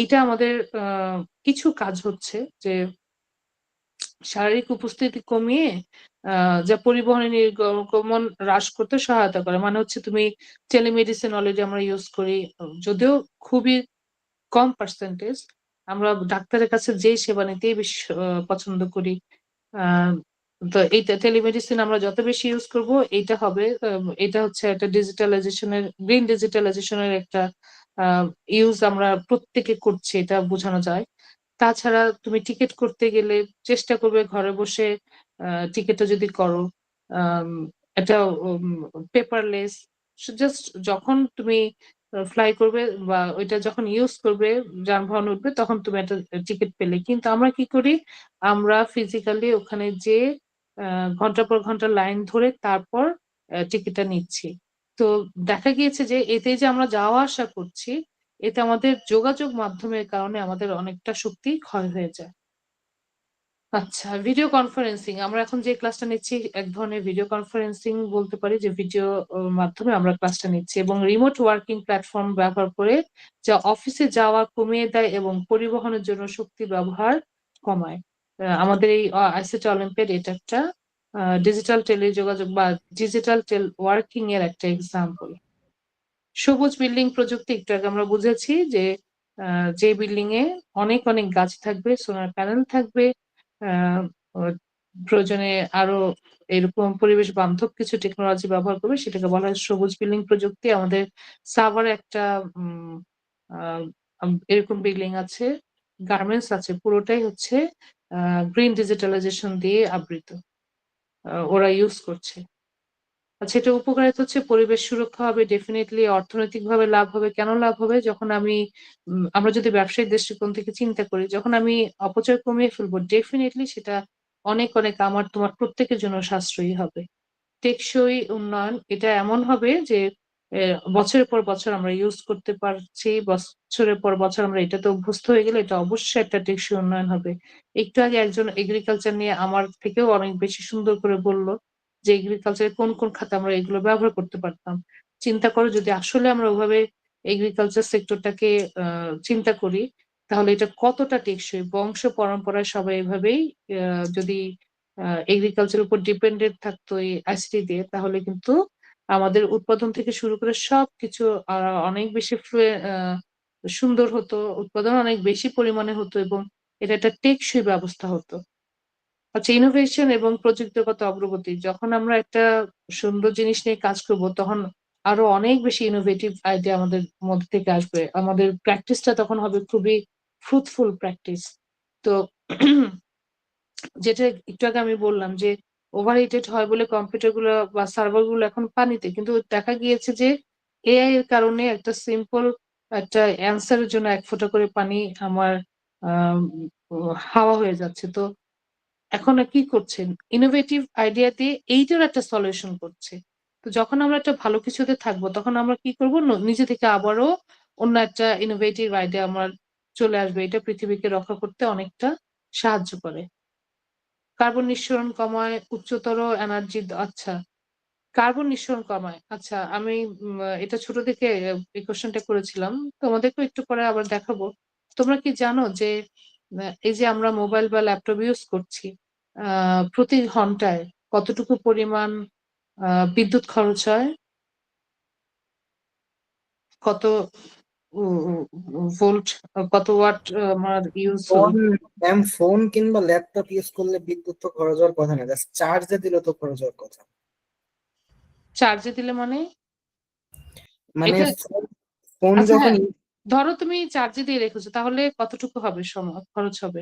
[SPEAKER 2] এটা আমাদের কিছু কাজ হচ্ছে যে শারীরিক উপস্থিতি কমিয়ে যা পরিবহনের নির্গমন হ্রাস করতে সহায়তা করে। মানে হচ্ছে তুমি টেলিমেডিসিন অলরেডি আমরা ইউজ করি, যদিও খুবই কম পার্সেন্টেজ। আমরা ডাক্তারের কাছে যেই সেবা নিতেই বেশি পছন্দ করি। তো এইটা টেলিমেডিসিন আমরা যত বেশি ইউজ করব এইটা হবে, এটা হচ্ছে একটা ডিজিটালাইজেশনের, গ্রিন ডিজিটালাইজেশনের একটা ইউজ আমরা প্রত্যেকে করছি, এটা বোঝানো যায়। তাছাড়া তুমি টিকিট করতে গেলে চেষ্টা করবে ঘরে বসে টিকিটটা যদি করো, আম, এটা পেপারলেস। জাস্ট যখন তুমি ফ্লাই করবে বা ওইটা যখন ইউজ করবে, যানবাহন উঠবে, তখন তুমি একটা টিকিট পেলে। কিন্তু আমরা কি করি, আমরা ফিজিক্যালি ওখানে যে ঘন্টার পর ঘন্টা লাইন ধরে তারপর টিকিটটা নিচ্ছি। তো দেখা গিয়েছে যে এতে যে আমরা যাওয়া আসা করছি, এতে আমাদের যোগাযোগ মাধ্যমের কারণে আমাদের অনেকটা শক্তি ক্ষয় হয়ে যায়। আচ্ছা, ভিডিও কনফারেন্সিং, আমরা এখন যে ক্লাসটা নিচ্ছি এক ধরনের ভিডিও কনফারেন্সিং বলতে পারি, যে ভিডিও মাধ্যমে আমরা ক্লাসটা নিচ্ছি, এবং রিমোট ওয়ার্কিং প্ল্যাটফর্ম ব্যবহার করে যা অফিসে যাওয়া কমিয়ে দেয় এবং পরিবহনের জন্য শক্তি ব্যবহার কমায়। আমাদের এই আইসিটি অলিম্পিয়াড এটা একটা ডিজিটাল টেলিযোগাযোগ বা ডিজিটাল ওয়ার্কিং এর একটা এক্সাম্পল। সবুজ বিল্ডিং প্রযুক্তি একটু আগে আমরা বুঝেছি যে যে বিল্ডিং এ অনেক অনেক গাছ থাকবে, সোলার প্যানেল থাকবে, আহ, প্রয়োজনে আরো এরকম পরিবেশ বান্ধব কিছু টেকনোলজি ব্যবহার করবে, সেটাকে বলা হয় সবুজ বিল্ডিং প্রযুক্তি। আমাদের সাভারে একটা এরকম বিল্ডিং আছে, গার্মেন্টস আছে, পুরোটাই হচ্ছে গ্রিন ডিজিটালাইজেশন দিয়ে আবৃত, ওরা ইউজ করছে। আচ্ছা, এটা উপকারিতা হচ্ছে পরিবেশ সুরক্ষা হবে, ডেফিনেটলি অর্থনৈতিকভাবে লাভ হবে। কেন লাভ হবে? যখন আমরা যদি ব্যবসায়িক দৃষ্টিকোণ থেকে চিন্তা করি, যখন আমি অপচয় কমিয়ে ফেলবো, ডেফিনেটলি সেটা অনেক অনেক আমার তোমার প্রত্যেকের জন্য সাশ্রয়ী হবে। টেকসই উন্নয়ন, এটা এমন হবে যে বছরের পর বছর আমরা ইউজ করতে পারছি, বছরের পর বছর আমরা এটাতে অভ্যস্ত হয়ে গেলে এটা অবশ্যই একটা টেকসই উন্নয়ন হবে। একটু আগে একজন এগ্রিকালচার নিয়ে আমার থেকেও অনেক বেশি সুন্দর করে বলল যে এগ্রিকালচারে কোন কোন খাতে আমরা এগুলো ব্যবহার করতে পারতাম। চিন্তা করো যদি আসলে আমরা ওভাবে এগ্রিকালচার সেক্টরটাকে চিন্তা করি, তাহলে এটা কতটা টেকসই। বংশ পরম্পরায় সবাই এভাবেই যদি এগ্রিকালচার উপর ডিপেন্ডেন্ট থাকতো এই আইসিটি দিয়ে, তাহলে কিন্তু আমাদের উৎপাদন থেকে শুরু করে সবকিছু অনেক বেশি সুন্দর হতো, উৎপাদন অনেক বেশি পরিমাণে হতো এবং এটা একটা টেকসই ব্যবস্থা হতো। আচ্ছা, ইনোভেশন এবং প্রযুক্তিগত অগ্রগতি, যখন আমরা একটা সুন্দর জিনিস নিয়ে কাজ করব তখন আরো অনেক বেশি ইনোভেটিভ আইডিয়া আমাদের মধ্যে থেকে আসবে, আমাদের প্র্যাকটিসটা তখন হবে খুবই ফ্রুটফুল প্র্যাকটিস। তো যেটা একটু আগে আমি বললাম যে ওভারহিটেড হয় বলে কম্পিউটার গুলো বা সার্ভার গুলো এখন পানিতে, কিন্তু দেখা গিয়েছে যে এআই এর কারণে একটা সিম্পল একটা অ্যান্সারের জন্য 1 ফোঁটা করে পানি আমার আহ হাওয়া হয়ে যাচ্ছে। তো এখন কি করছেন, ইনোভেটিভ আইডিয়া দিয়ে এইটার একটা সলিউশন করছে। তো যখন আমরা একটা ভালো কিছুতে থাকবো তখন আমরা কি করব, নিজে থেকে আবারও অন্য একটা ইনোভেটিভ আইডিয়া আমার চলে আসবে, এটা পৃথিবীকে রক্ষা করতে অনেকটা সাহায্য করে। কার্বন নিঃসরণ কমায়, উচ্চতর এনার্জি। আচ্ছা, কার্বন নিঃসরণ কমায়। আচ্ছা, আমি এটা ছোট থেকে এই কোশ্চেনটা করেছিলাম, তোমাদেরকেও একটু পরে আবার দেখাবো। তোমরা কি জানো যে এই যে আমরা মোবাইল বা ল্যাপটপ ইউজ করছি, প্রতি ঘন্টায় কতটুকু পরিমাণ বিদ্যুৎ খরচ হয়? কত ভোল্ট, কত ওয়াট আমার ইউজ হলো?
[SPEAKER 5] ফোন কিংবা ল্যাপটপ ইউজ করলে বিদ্যুৎ তো খরচ হওয়ার কথা না, জাস্ট চার্জে দিলে তো খরচ হওয়ার কথা।
[SPEAKER 2] চার্জে দিলে মানে
[SPEAKER 5] মানে
[SPEAKER 2] এটা,
[SPEAKER 5] ফোন
[SPEAKER 2] আচ্ছা
[SPEAKER 5] যখন
[SPEAKER 2] হ্যাঁ, ধরো তুমি চার্জে দিয়ে রেখেছো, তাহলে কতটুকু হবে সময় খরচ হবে?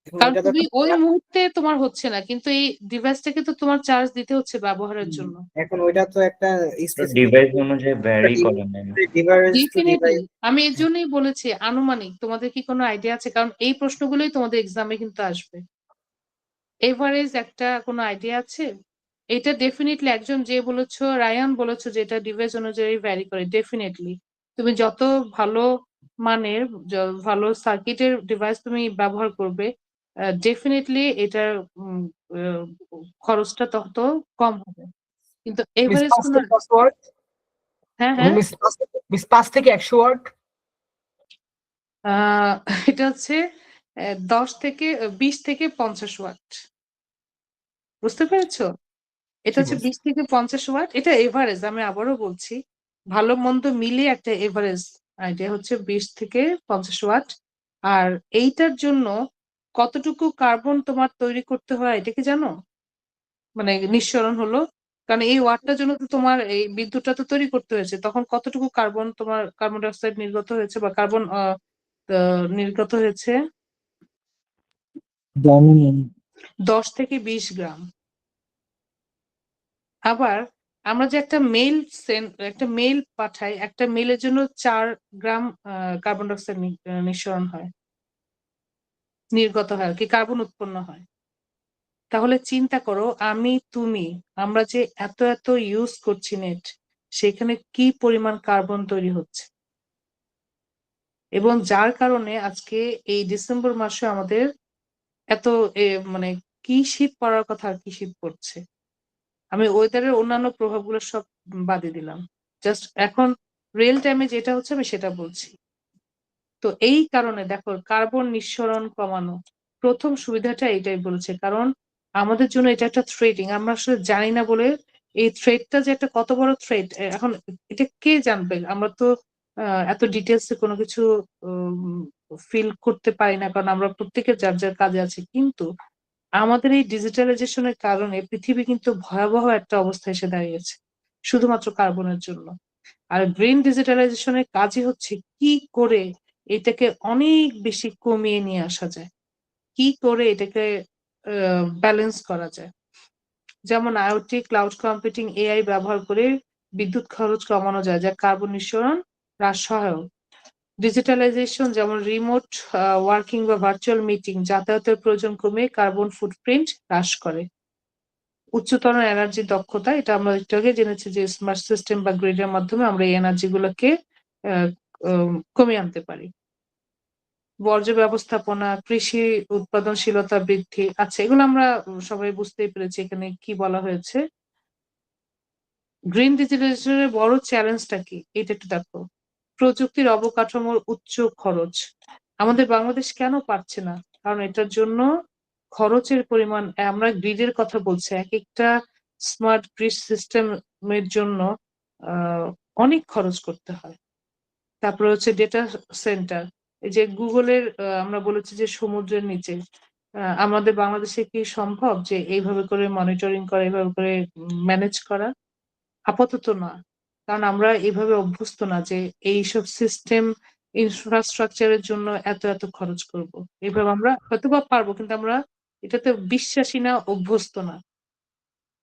[SPEAKER 5] এখন
[SPEAKER 2] কারণ
[SPEAKER 5] ওইটা তো
[SPEAKER 2] তুমি
[SPEAKER 5] একটা
[SPEAKER 2] ওই মুহূর্তে তোমার হচ্ছে না, কিন্তু এই ডিভাইসটাকে তো তোমার চার্জ দিতে হচ্ছে ব্যবহারের
[SPEAKER 5] হুম,
[SPEAKER 2] জন্য।
[SPEAKER 5] এখন ওইটা তো একটা স্পেসিফিক
[SPEAKER 6] ডিভাইস অনুযায়ী ভ্যারি করে ma'am.
[SPEAKER 5] Device to
[SPEAKER 2] definitely,
[SPEAKER 5] device.
[SPEAKER 2] আমি এর জন্যই বলেছি আনুমানিক। তোমাদের কি কোনো আইডিয়া আছে? কারণ এই প্রশ্নগুলোই তোমাদের এক্সামে কিন্তু আসবে। এভারেজ একটা কোনো আইডিয়া আছে? এটা ডেফিনিটলি একজন যে বলেছো, রায়ান বলেছো যে এটা ডিভাইস অনুযায়ী ভ্যারি করে। ডেফিনেটলি তুমি যত ভালো মানের ভালো সার্কিটের ডিভাইস তুমি ব্যবহার করবে, ডেফিনেটলি এটার আহ, খরচটা তত কম হবে। কিন্তু
[SPEAKER 8] মিস
[SPEAKER 2] এভারেজ
[SPEAKER 8] 5
[SPEAKER 2] কোনো,
[SPEAKER 8] থেকে 10 ওয়াট,
[SPEAKER 2] হ্যাঁ
[SPEAKER 8] এবং
[SPEAKER 2] হ্যাঁ,
[SPEAKER 8] মিস 5 থেকে 100 ওয়াট।
[SPEAKER 2] আহ এটা হচ্ছে 10 থেকে 20 থেকে 50 ওয়াট। বুঝতে পেরেছো? এটা
[SPEAKER 8] জি
[SPEAKER 2] হচ্ছে
[SPEAKER 8] বস।
[SPEAKER 2] 20 থেকে 50 ওয়াট। এটা এভারেজ, আমি আবারও বলছি, ভালো মন্দ মিলিয়ে একটা এভারেজ আইডিয়া হচ্ছে 20 থেকে 50 ওয়াট। আর এইটার জন্য কতটুকু কার্বন তোমার তৈরি করতে হয় এটা কি জানো? মানে নিঃসরণ হলো, কারণ এই ওয়াটটার জন্য তো তোমার এই বিদ্যুৎটা তো তৈরি করতে হয়েছে, তখন কতটুকু কার্বন তোমার কার্বন ডাই অক্সাইড নির্গত হয়েছে বা কার্বন নির্গত হয়েছে?
[SPEAKER 8] জানি না।
[SPEAKER 2] 10 থেকে 20 গ্রাম। আবার আমরা যে একটা মেইল পাঠাই, একটা মেইলের জন্য 4 গ্রাম কার্বন ডাই অক্সাইড নিঃসরণ হয়, নির্গত হয় আর কি, কার্বন উৎপন্ন হয়। তাহলে চিন্তা করো, তুমি আমরা যে এত এত ইউজ করছি নেট, সেখানে কি পরিমাণ কার্বন তৈরি হচ্ছে। এবং যার কারণে আজকে এই ডিসেম্বর মাসে আমাদের এত মানে কি শীত পড়ার কথা আর কি শীত পড়ছে। আমি ওয়েদারের অন্যান্য প্রভাবগুলো সব বাদে দিলাম, জাস্ট এখন রিয়েল টাইমে যেটা হচ্ছে আমি সেটা বলছি। তো এই কারণে দেখো, কার্বন নিঃসরণ কমানো প্রথম সুবিধাটা এটাই বলেছে, কারণ আমাদের জন্য এটা একটা থ্রেটিং, আমরা আসলে জানি না বলে। এই থ্রেটটা যে একটা কত বড় থ্রেট এখন এটা কে জানবে? আমরা তো এত ডিটেলস কোনো কিছু ফিল করতে পারি না, কারণ আমরা প্রত্যেকের যার যার কাজে আছি। কিন্তু আমাদের এই ডিজিটালাইজেশনের কারণে পৃথিবী কিন্তু ভয়াবহ একটা অবস্থায় এসে দাঁড়িয়েছে, শুধুমাত্র কার্বনের জন্য। আর গ্রিন ডিজিটালাইজেশনের কাজই হচ্ছে কি করে এটাকে অনেক বেশি কমিয়ে নিয়ে আসা যায়, কি করে এটাকে ব্যালেন্স করা যায়। যেমন আইওটি, ক্লাউড কম্পিউটিং, এআই ব্যবহার করে বিদ্যুৎ খরচ কমানো যায়, যা কার্বন নিঃসরণ হ্রাস সহায়ক। ডিজিটালাইজেশন যেমন রিমোট ওয়ার্কিং বা ভার্চুয়াল মিটিং যাতায়াতের প্রয়োজন কমে কার্বন ফুটপ্রিন্ট হ্রাস করে। উচ্চতর এনার্জি দক্ষতা, এটা আমরা একটু আগে জেনেছি যে স্মার্ট সিস্টেম বা গ্রিডের মাধ্যমে আমরা এই এনার্জি গুলোকে কমিয়ে আনতে পারি। বর্জ্য ব্যবস্থাপনা, কৃষি উৎপাদনশীলতা বৃদ্ধি, আচ্ছা এগুলো আমরা সবাই বুঝতেই পেরেছি এখানে কি বলা হয়েছে। গ্রিন ডিজিটালাইজেশনের বড় চ্যালেঞ্জটা কি এটা একটু দেখো। প্রযুক্তির অবকাঠামোর উচ্চ খরচ। আমাদের বাংলাদেশ কেন পারছে না? কারণ এটার জন্য খরচের পরিমাণ, আমরা গ্রিডের কথা বলছি, এক একটা স্মার্ট গ্রিড সিস্টেমের জন্য অনেক খরচ করতে হয়। তারপরে হচ্ছে ডেটা সেন্টার, এই যে গুগলের আমরা বলেছি যে সমুদ্রের নিচে, আমাদের বাংলাদেশে কি সম্ভব যে এইভাবে করে মনিটরিং করা, এইভাবে করে ম্যানেজ করা? আপাতত না, কারণ আমরা এইভাবে অভ্যস্ত না যে এইসব সিস্টেম ইনফ্রাস্ট্রাকচারের জন্য এত এত খরচ করব। এইভাবে আমরা হয়তো বা পারবো, কিন্তু আমরা এটাতে বিশ্বাসী না, অভ্যস্ত না।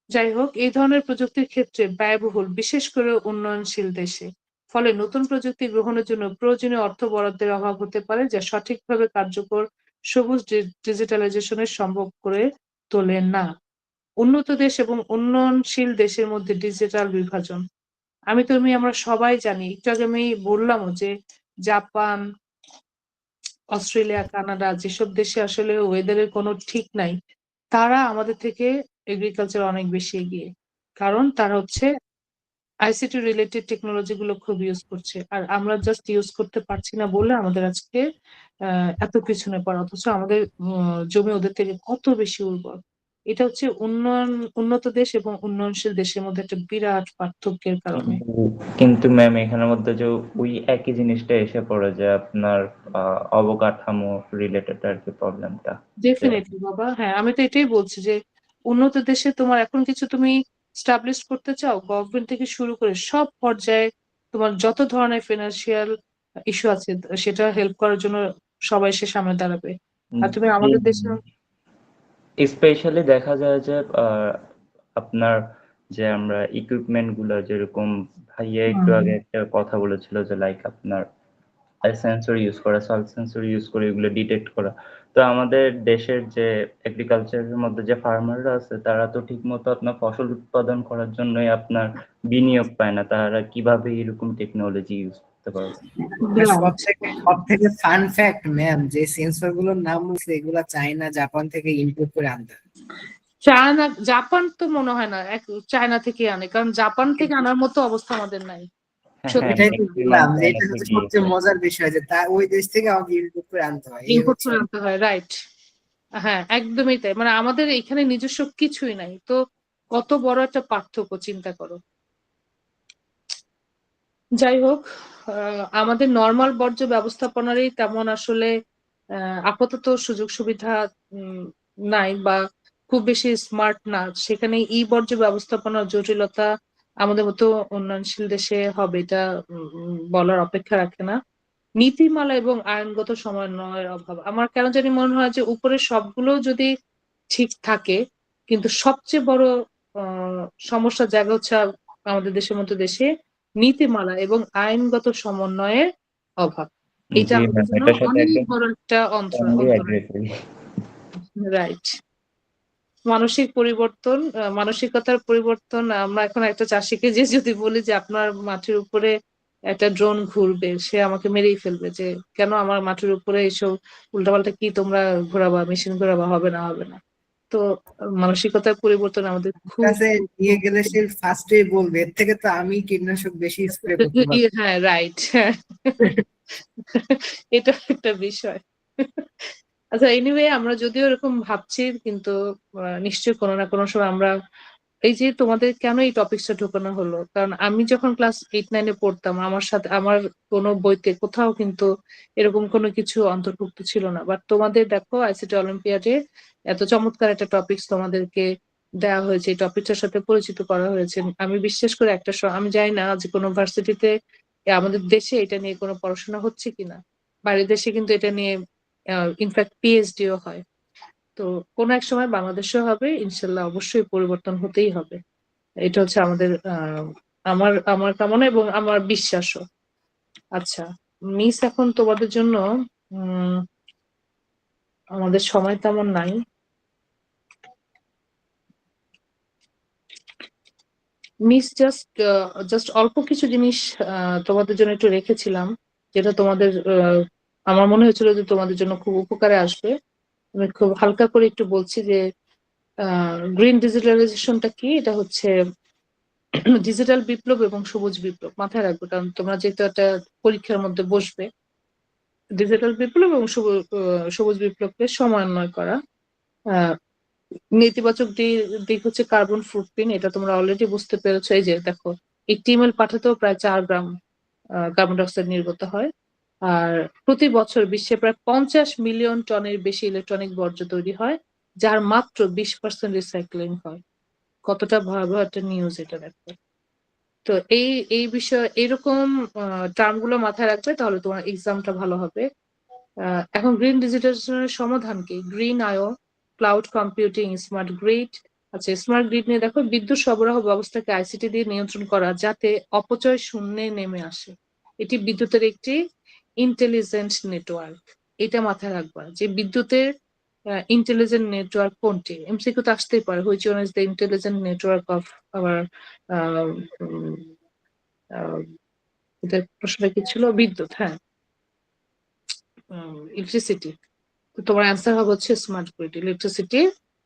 [SPEAKER 2] যাই হোক, এই ধরনের প্রযুক্তির ক্ষেত্রে ব্যয়বহুল, বিশেষ করে উন্নয়নশীল দেশে। ফলে নতুন প্রযুক্তি গ্রহণের জন্য প্রয়োজনীয় অর্থ বরাদ্দের অভাব হতে পারে, যা সঠিকভাবে কার্যকর সবুজ ডিজিটালাইজেশনের সম্ভব করে তোলে না। উন্নত দেশ এবং উন্নয়নশীল দেশের মধ্যে ডিজিটাল বিভাজন, তুমি আমরা সবাই জানি, একটু আগে আমি বললামও যে জাপান, অস্ট্রেলিয়া, কানাডা, যেসব দেশে আসলে ওয়েদারের কোনো ঠিক নাই, তারা আমাদের থেকে এগ্রিকালচার অনেক বেশি এগিয়ে, কারণ তারা হচ্ছে আইসিটি রিলেটেড টেকনোলজি গুলো খুব ইউজ করছে। আর আমরা জাস্ট ইউজ করতে পারছি না বলে আমাদের আজকে এত পিছনে পড়া, অথচ আমাদের জমি ওদের থেকে কত বেশি উর্বর। এটা হচ্ছে উন্নত দেশ এবং উন্নয়নশীল দেশের মধ্যে একটা বিরাট পার্থক্যের কারণে।
[SPEAKER 6] কিন্তু ম্যাম এখানের মধ্যে যে ওই একই জিনিসটা এসে পড়ে যে আপনার অবকাঠামো রিলেটেড আর কি প্রবলেমটা।
[SPEAKER 2] ডেফিনেটলি বাবা, হ্যাঁ আমি তো এটাই বলছি যে উন্নত দেশে তোমার এখন কিছু তুমি স্টাবলিশ করতে চাও, গভর্নমেন্ট থেকে শুরু করে সব পর্যায়ে তোমার যত ধরনের ফিনান্সিয়াল ইস্যু আছে, সেটা হেল্প করার জন্য সবাই এসে সামনে দাঁড়াবে। আর তুমি আমাদের দেশে
[SPEAKER 6] স্পেশালি দেখা যায় যে আপনার যে আমরা ইকুইপমেন্ট গুলো যেরকম ভাইয়া একটু আগে একটা কথা বলেছিল যে লাইক আপনার সেন্সর ইউজ করা, সয়েল সেন্সর ইউজ করে এগুলো ডিটেক্ট করা। তো আমাদের দেশের যে এগ্রিকালচারের মধ্যে যে ফার্মাররা আছে তারা তো ঠিক মতো আপনার ফসল উৎপাদন করার জন্যই আপনার বিনিয়োগ পায় না, তারা কিভাবে এরকম টেকনোলজি ইউজ করতে পারবে?
[SPEAKER 5] সব থেকে ফান ফ্যাক্ট ম্যাম, যে সেন্সর গুলোর নাম বলছে এগুলা চায়না জাপান থেকে ইম্পোর্ট করে আনতে হয়।
[SPEAKER 2] চায়না, জাপান তো মনে হয় না চায়না থেকে আনে, কারণ জাপান থেকে আনার মতো অবস্থা আমাদের নাই।
[SPEAKER 6] হ্যাঁ,
[SPEAKER 5] এটাই তো বললাম যে
[SPEAKER 6] চায়না
[SPEAKER 5] এটা হচ্ছে
[SPEAKER 6] থেকে
[SPEAKER 5] সবচেয়ে মজার বিষয়, যে তা ওই দেশ থেকে আমাকে ইম্পোর্ট করে আনতে হয়। এই
[SPEAKER 2] ইম্পোর্ট
[SPEAKER 5] হচ্ছে
[SPEAKER 2] করে আনতে হয়, রাইট। হ্যাঁ, একদমই তাই। মানে আমাদের এখানে নিজস্ব কিছুই নাই, তো কত বড় একটা পার্থক্য চিন্তা করো। যাই হোক, আমাদের নর্মাল বর্জ্য ব্যবস্থাপনারই তেমন আসলে আপাতত সুযোগ সুবিধা নাই, বা খুব বেশি স্মার্ট না। সেখানে ই বর্জ্য ব্যবস্থাপনার জটিলতা আমাদের মতো উন্নয়নশীল দেশে হবে এটা বলার অপেক্ষা রাখে না। নীতিমালা এবং আইনগত সমন্বয়ের অভাব, আমার কেন জানি মনে হয় যে উপরের সবগুলো যদি ঠিক থাকে, কিন্তু সবচেয়ে বড় সমস্যার জায়গা হচ্ছে আমাদের দেশের মতো দেশে নীতিমালা এবং আইনগত সমন্বয়ের অভাব। এটা
[SPEAKER 6] জি
[SPEAKER 2] আমাদের
[SPEAKER 6] ম্যাম,
[SPEAKER 2] জন্য
[SPEAKER 6] এটার সাথে
[SPEAKER 2] অনেক
[SPEAKER 6] একদম
[SPEAKER 2] বড় একটা
[SPEAKER 6] strongly
[SPEAKER 2] অন্তরায়।
[SPEAKER 6] agree করি।
[SPEAKER 2] রাইট। মানসিক পরিবর্তন, মানসিকতার পরিবর্তন। আমরা এখন একটা চাষিকে যে যদি বলি যে আপনার মাটির উপরে একটা ড্রোন ঘুরবে, সে আমাকে মেরেই ফেলবে, যে কেন আমার মাটির উপরে এইসব উল্টাপাল্টা কি তোমরা ঘোরাবা, মেশিন ঘোরাবা, হবে না হবে না। তো মানসিকতার পরিবর্তন আমাদের খুব
[SPEAKER 5] কাছে নিয়ে গেলে সে ফার্স্টেই বলবে এর থেকে তো আমি কীটনাশক বেশি স্প্রে করতে পারবো।
[SPEAKER 2] হ্যাঁ, রাইট। এটা একটা বিষয়। আচ্ছা, এনিওয়ে আমরা যদিও এরকম ভাবছি, কিন্তু নিশ্চয়ই কোনো না কোনো সময় আমরা, এই যে তোমাদের কেন এই টপিকসটা ঢোকানো হলো, কারণ আমি যখন ক্লাস 8-9-এ পড়তাম আমার সাথে আমার কোনো বইতে কোথাও কিন্তু এরকম কোনো কিছু অন্তর্ভুক্ত ছিল না। বাট তোমাদের দেখো আইসিটি অলিম্পিয়াডে এত চমৎকার একটা টপিকস তোমাদেরকে দেওয়া হয়েছে, এই টপিকটার সাথে পরিচিত করা হয়েছে। আমি বিশ্বাস করি আমি জানি না যে কোনো ভার্সিটিতে আমাদের দেশে এটা নিয়ে কোনো পড়াশোনা হচ্ছে কিনা, বাইরের দেশে কিন্তু এটা নিয়ে ইনফ্যাক্ট পিএইচডিও হয়। তো কোনো এক সময় বাংলাদেশেও হবে ইনশাল্লাহ, অবশ্যই পরিবর্তন হতেই হবে। এটা হচ্ছে আমাদের আমার আমার কামনা এবং আমার বিশ্বাসও। আচ্ছা মিস, এখন তোমাদের জন্য আমাদের সময় তেমন নাই। মিস জাস্ট অল্প কিছু জিনিস তোমাদের জন্য একটু রেখেছিলাম, যেটা তোমাদের আমার মনে হয়েছিল যে তোমাদের জন্য খুব উপকারে আসবে। আমি খুব হালকা করে একটু বলছি যে গ্রিন ডিজিটালাইজেশনটা কি। এটা হচ্ছে ডিজিটাল বিপ্লব এবং সবুজ বিপ্লব, মাথায় রাখবে, কারণ তোমরা যেহেতু একটা পরীক্ষার মধ্যে বসবে। ডিজিটাল বিপ্লব এবং সবুজ বিপ্লবকে সমন্বয় করা। নেতিবাচক দিক হচ্ছে কার্বন ফুটপ্রিন্ট, এটা তোমরা অলরেডি বুঝতে পেরেছো। এই যে দেখো, একটি ইমেল পাঠাতেও প্রায় 4 গ্রাম কার্বন ডাইঅক্সাইড নির্গত হয়। আর প্রতি বছর বিশ্বে প্রায় 50 মিলিয়ন টনের বেশি ইলেকট্রনিক বর্জ্য তৈরি হয়, যার মাত্র 20% রিসাইক্লিং হয়। কতটা ভয়াবহ একটা নিউজ এটা দেখো। তো এই বিষয় এরকম টার্ম গুলো মাথায় রাখবে, তাহলে তোমার এক্সামটা ভালো হবে। এখন গ্রিন ডিজিটালাইজেশনের সমাধান কি? গ্রিন আয়ো, ক্লাউড কম্পিউটিং, স্মার্ট গ্রিড। আচ্ছা, স্মার্ট গ্রিড নিয়ে দেখো, বিদ্যুৎ সরবরাহ ব্যবস্থাকে আইসিটি দিয়ে নিয়ন্ত্রণ করা যাতে অপচয় শূন্যে নেমে আসে। এটি বিদ্যুতের একটি ইন্টেলিজেন্ট নেটওয়ার্ক। এটা মাথায় রাখবা যে বিদ্যুতের ইন্টেলিজেন্ট নেটওয়ার্ক কোনটি। এমসিকিউ তো আসতেই পারে, which one is the intelligent network of our, এটার প্রশ্নটা কি ছিল? বিদ্যুৎ, হ্যাঁ, ইলেকট্রিসিটি। তো তোমার অ্যান্সার হবে হচ্ছে smart grid. Electricity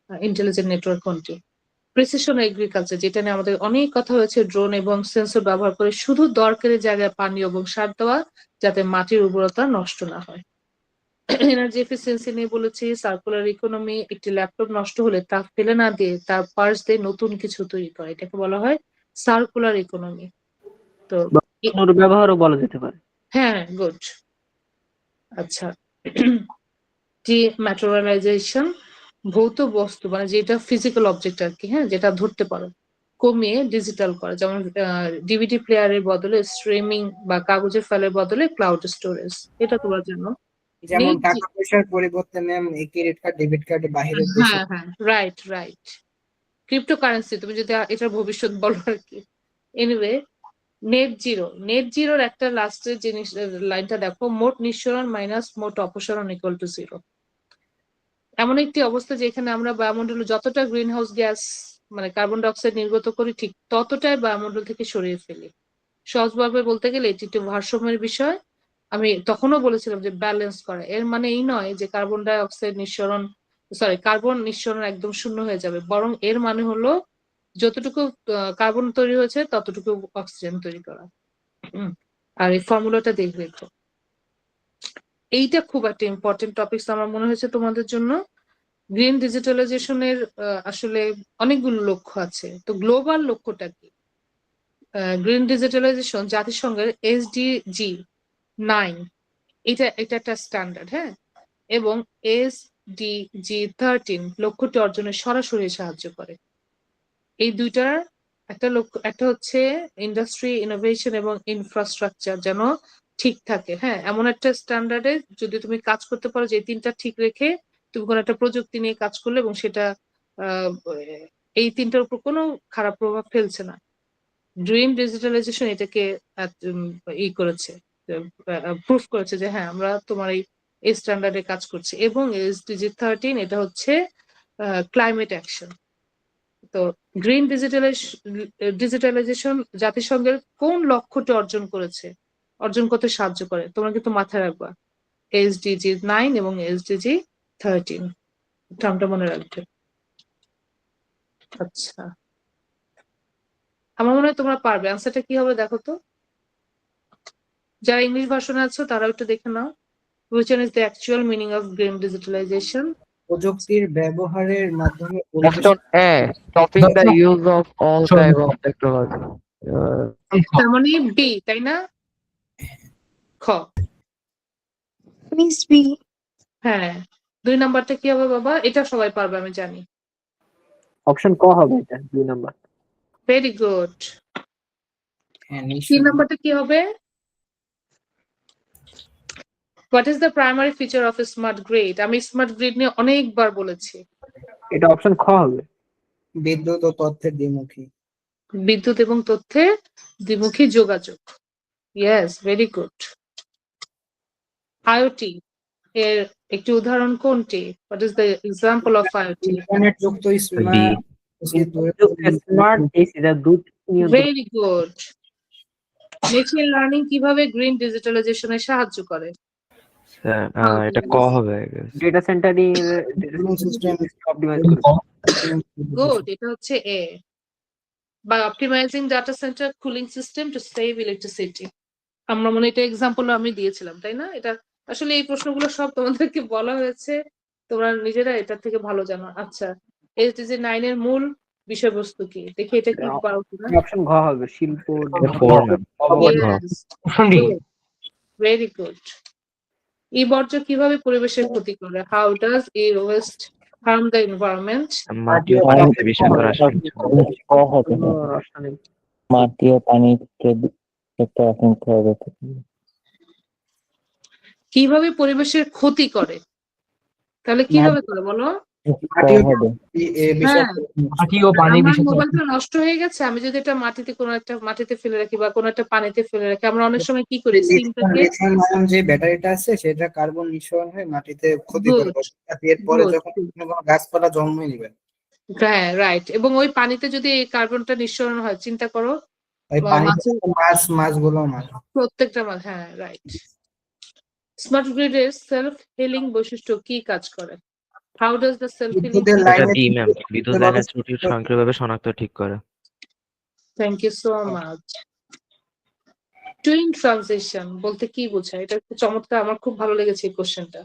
[SPEAKER 2] intelligent network কোনটি? প্রিসিশন এগ্রিকালচার, যেটা নিয়ে আমাদের অনেক কথা হয়েছে। ড্রোন এবং সেন্সর ব্যবহার করে শুধু দরকারি জায়গায় পানি এবং সার দেওয়া, যাতে মাটির উর্বরতা নষ্ট না হয়। এনার্জি এফিসিয়েন্সি নিয়ে বলেছি। সার্কুলার ইকোনমি, একটি ল্যাপটপ নষ্ট হলে তা ফেলে না দিয়ে তার পার্টস দিয়ে নতুন কিছু তৈরি করা, এটাকে বলা হয় সার্কুলার ইকোনমি। তো
[SPEAKER 7] পুনর্ব্যবহারও বলা যেতে পারে।
[SPEAKER 2] হ্যাঁ, গুড। আচ্ছা, ডিম্যাটেরিয়ালাইজেশন, ভৌত বস্তু মানে যেটা ফিজিক্যাল অবজেক্ট আর কি, হ্যাঁ, যেটা ধরতে পারো, কমিয়ে ডিজিটাল করা, যেমন ডিভিডি প্লেয়ারের বদলে স্ট্রিমিং বা কাগজের ফাইলের বদলে ক্লাউড স্টোরেজ। এটা তোমরা জানো।
[SPEAKER 5] যেমন
[SPEAKER 2] Net
[SPEAKER 5] টাকা পয়সার পরিবর্তে ma'am credit card debit card বাইরের দেশে
[SPEAKER 2] হ্যাঁ হ্যাঁ, রাইট রাইট। ক্রিপ্টোকারেন্সি তুমি যদি এটার ভবিষ্যৎ বলো আর কি। এনিওয়ে, নেট জিরোর একটা লাস্টের জিনিস লাইনটা দেখো, মোট নিঃসরণ মাইনাস মোট অপসারণ ইকুয়াল টু জিরো। এমন একটি অবস্থা যেখানে আমরা বায়ুমণ্ডলে যতটা গ্রিন হাউস গ্যাস মানে কার্বন ডাই অক্সাইড নির্গত করি ঠিক ততটাই বায়ুমণ্ডল থেকে সরিয়ে ফেলি। সহজভাবে বলতে গেলে এটি একটি ভারসাম্যের বিষয়। আমি তখনও বলেছিলাম যে ব্যালেন্স করা, এর মানে এই নয় যে কার্বন নিঃসরণ একদম শূন্য হয়ে যাবে, বরং এর মানে হলো যতটুকু কার্বন তৈরি হয়েছে ততটুকু অক্সিজেন তৈরি করা। আর এই ফর্মুলাটা দেখবে তো, এইটা খুব একটা ইম্পর্টেন্ট টপিক আমার মনে হয়েছে তোমাদের জন্য। গ্রিন ডিজিটালাইজেশনের আসলে অনেকগুলো লক্ষ্য আছে, তো গ্লোবাল লক্ষ্যটা কি? গ্রিন ডিজিটালাইজেশন জাতিসংঘের SDG 9, এটা একটা স্ট্যান্ডার্ড, হ্যাঁ, এবং SDG 13 লক্ষ্যটি অর্জনে সরাসরি সাহায্য করে। এই দুইটার একটা লক্ষ্য, একটা হচ্ছে ইন্ডাস্ট্রি, ইনোভেশন এবং ইনফ্রাস্ট্রাকচার যেন ঠিক থাকে। হ্যাঁ, এমন একটা স্ট্যান্ডার্ডে যদি তুমি কাজ করতে পারো যে তিনটা ঠিক রেখে তুমি কোনো একটা প্রযুক্তি নিয়ে কাজ করলে এবং সেটা এই তিনটার উপর কোনো খারাপ প্রভাব ফেলছে না, গ্রিন ডিজিটালাইজেশন এটাকে করেছে, প্রুফ করেছে যে হ্যাঁ আমরা তোমার এই স্ট্যান্ডার্ডে কাজ করছি। এবং SDG 13 এটা হচ্ছে ক্লাইমেট অ্যাকশন। তো গ্রিন ডিজিটালাইজেশন জাতিসংঘের কোন লক্ষ্যটি অর্জন করতে সাহায্য করে, তোমরা কিন্তু মাথায় রাখবা SDG 9 এবং SDG 13 টার্মটা মনে রাখবে। আচ্ছা, আমার মনে হয় তোমরা পারবে। আনসারটা কি হবে দেখো তো, যারা ইংলিশ ভার্সনে আছো তারাও একটু দেখে নাও। Which one is the actual meaning of green digitalization?
[SPEAKER 5] প্রযুক্তির ব্যবহারের মাধ্যমে
[SPEAKER 4] Option A, stopping the use of all type of technology.
[SPEAKER 2] তার মানে বি, তাই না? খ,
[SPEAKER 9] মিস বি।
[SPEAKER 2] হ্যাঁ। 2 নাম্বারটা কি হবে বাবা? এটা সবাই পারবে আমি জানি।
[SPEAKER 7] অপশন ক হবে এটা 2 নাম্বার।
[SPEAKER 2] Very good.
[SPEAKER 5] হ্যাঁ
[SPEAKER 2] 3
[SPEAKER 5] নিশ্চয়ই
[SPEAKER 2] নাম্বারটা কি হবে? What is the primary feature of a smart grid? আমি স্মার্ট গ্রিড নিয়ে অনেকবার বলেছি।
[SPEAKER 7] এটা অপশন খ হবে।
[SPEAKER 5] বিদ্যুৎ ও তথ্যের দ্বিমুখী
[SPEAKER 2] বিদ্যুৎ এবং তথ্যের দ্বিমুখী যোগাযোগ। Yes, very good. IoT এর একটি উদাহরণ কোনটি? What is the example of IoT?
[SPEAKER 5] Internet যুক্ত
[SPEAKER 7] স্মার্ট এসি যা দুধ নিয়ন্ত্রণ।
[SPEAKER 2] Very good. মেশিন লার্নিং কিভাবে গ্রিন ডিজিটালাইজেশনে সাহায্য করে?
[SPEAKER 10] এটা ক হবে
[SPEAKER 7] ডেটা সেন্টারিং
[SPEAKER 5] সিস্টেম
[SPEAKER 7] অপটিমাইজ করে।
[SPEAKER 2] গুড, এটা হচ্ছে এ। By optimizing data center cooling system to save electricity. আমরা মনে এটা এক্সাম্পল আমি দিয়েছিলাম, তাই না? এটা আসলে এই প্রশ্নগুলো সব তোমাদেরকে বলা হয়েছে, তোমরা নিজেরা এটা থেকে ভালো জানো। আচ্ছা, SDG 9 এর মূল বিষয়বস্তু কি? দেখি এটা কি পারো কিনা।
[SPEAKER 7] অপশন ঘ হবে শিল্প।
[SPEAKER 2] Very good. ই বর্জ্য কিভাবে পরিবেশের ক্ষতি করে? How does he West harm the environment?
[SPEAKER 10] মাটি ও পানিতে বিষাক্ত রাসায়নিক
[SPEAKER 11] মাটি ও পানিতে বিষাক্ত রাসায়নিক হবে।
[SPEAKER 2] কিভাবে পরিবেশের ক্ষতি করে? তাহলে কিভাবে করে বলো?
[SPEAKER 5] মাটি ও পানি
[SPEAKER 2] আমার মোবাইলটা নষ্ট হয়ে গেছে, আমি যদি এটা মাটিতে ফেলে রাখি বা কোনো একটা পানিতে ফেলে রাখি, আমরা অনেক সময় কি করি? সিমটাকে
[SPEAKER 5] যে ব্যাটারিটা আছে সেটা কার্বন নিঃসরণ হয়ে মাটিতে ক্ষতি করে, এরপরে যখন কোনো গাছপালা জন্মই নেবে।
[SPEAKER 2] হ্যাঁ, রাইট। এবং ওই পানিতে যদি এই কার্বনটা নিঃসরণ হয়, চিন্তা করো
[SPEAKER 5] মাছগুলো
[SPEAKER 2] প্রত্যেকটা মাছ। হ্যাঁ, রাইট। স্মার্ট গ্রিডের সেলফ হিলিং বৈশিষ্ট্য কি কাজ করে? How does the self healing?
[SPEAKER 10] বিদ্যুৎ লাইনের ত্রুটি স্বয়ংক্রিয়ভাবে শনাক্ত ঠিক করে।
[SPEAKER 2] Thank you so much. Twin transition বলতে কি বোঝায়? এটা খুব চমৎকার, আমার খুব ভালো লেগেছে এই কোশ্চেনটা।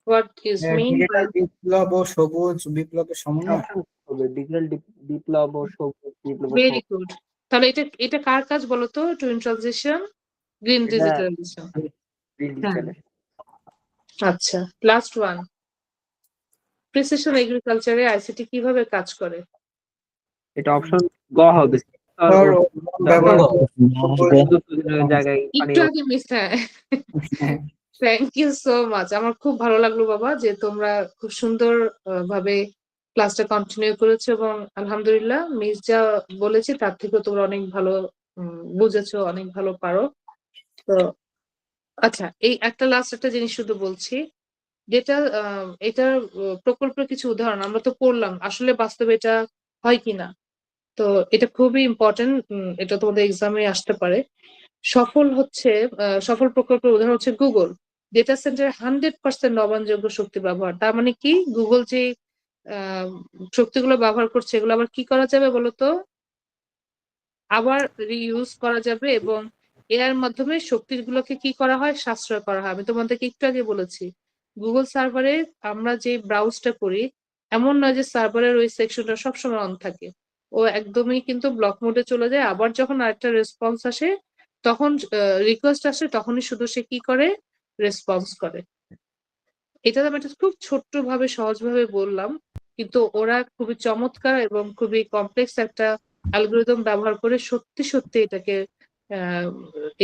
[SPEAKER 2] হোয়াট ইজ মিন বাই
[SPEAKER 5] বিপ্লব ও সবুজ বিপ্লবের সমন্বয়?
[SPEAKER 7] ডিজিটাল বিপ্লব ও সবুজ বিপ্লব।
[SPEAKER 2] Very good. তাহলে এটা কার কাজ বলো তো? Twin transition, green digitalization. আচ্ছা, লাস্ট ওয়ান। প্রিসিশন এগ্রিকালচারে ICT কিভাবে কাজ করে?
[SPEAKER 7] এটা অপশন গ হবে।
[SPEAKER 5] আর ব্যবহার
[SPEAKER 7] জায়গায়
[SPEAKER 2] একটু আগে miss thank you so much. আমার খুব ভালো লাগলো বাবা যে তোমরা খুব সুন্দর ভাবে ক্লাসটা কন্টিনিউ করেছো এবং আলহামদুলিল্লাহ মিস যা বলেছে তার থেকেও তোমরা অনেক ভালো বুঝেছো, অনেক ভালো পারো। তো আচ্ছা, এই একটা লাস্ট একটা জিনিস শুধু বলছি, যেটা এটার প্রকল্পের কিছু উদাহরণ আমরা তো পড়লাম, আসলে বাস্তবে এটা হয় কিনা। তো এটা খুবই ইম্পর্টেন্ট, এটা তোমাদের এক্সামে আসতে পারে। সফল প্রকল্পের উদাহরণ হচ্ছে গুগল ডেটা সেন্টার 100% নবায়নযোগ্য শক্তি ব্যবহার। তার মানে কি, গুগল যে শক্তিগুলো ব্যবহার করছে এগুলো আবার কি করা যাবে বলতো, আবার রিইউজ করা যাবে এবং এর মাধ্যমে শক্তিগুলোকে কি করা হয়, সাশ্রয় করা হয়। আমি তোমাদেরকে একটু আগে বলেছি গুগল সার্ভারে আমরা যে ব্রাউজটা করি এমন নয় যে সার্ভারের ওই সেকশনটা সবসময় অন থাকে, ও একদমই কিন্তু ব্লক মোডে চলে যায়। আবার যখন আরেকটা রেসপন্স আসে, তখন রিকোয়েস্ট আসে, তখনই শুধু সে কি করে, রেসপন্স করে। এটা আমি একটা খুব ছোট্ট ভাবে সহজ ভাবে বললাম, কিন্তু ওরা খুবই চমৎকার এবং খুবই কমপ্লেক্স একটা অ্যালগোরিদম ব্যবহার করে সত্যি সত্যি এটাকে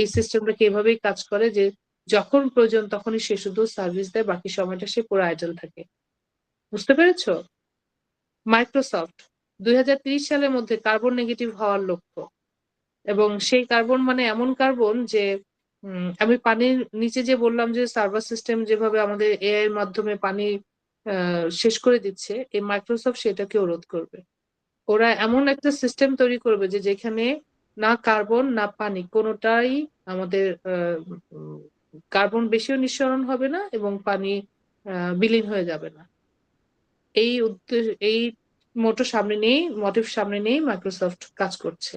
[SPEAKER 2] এই সিস্টেমটাকে এভাবেই কাজ করে যে যখন প্রয়োজন তখনই সে শুধু সার্ভিস দেয়, বাকি সময়টা সে পুরো আইডল থাকে। বুঝতে পেরেছো? মাইক্রোসফট 2030 সালের মধ্যে কার্বন নেগেটিভ হওয়ার লক্ষ্য, এবং সেই কার্বন মানে এমন কার্বন যে আমি পানির নিচে যে বললাম যে সার্ভার সিস্টেম যেভাবে আমাদের এআই এর মাধ্যমে পানি শেষ করে দিচ্ছে, এই মাইক্রোসফট সেটাকেও রোধ করবে। ওরা এমন একটা সিস্টেম তৈরি করবে যে যেখানে না কার্বন না পানি কোনোটাই আমাদের কার্বন বেশিও নিঃসরণ হবে না এবং পানি বিলীন হয়ে যাবে না। এই এই মোটিভ সামনে নিয়েই মাইক্রোসফট কাজ করছে।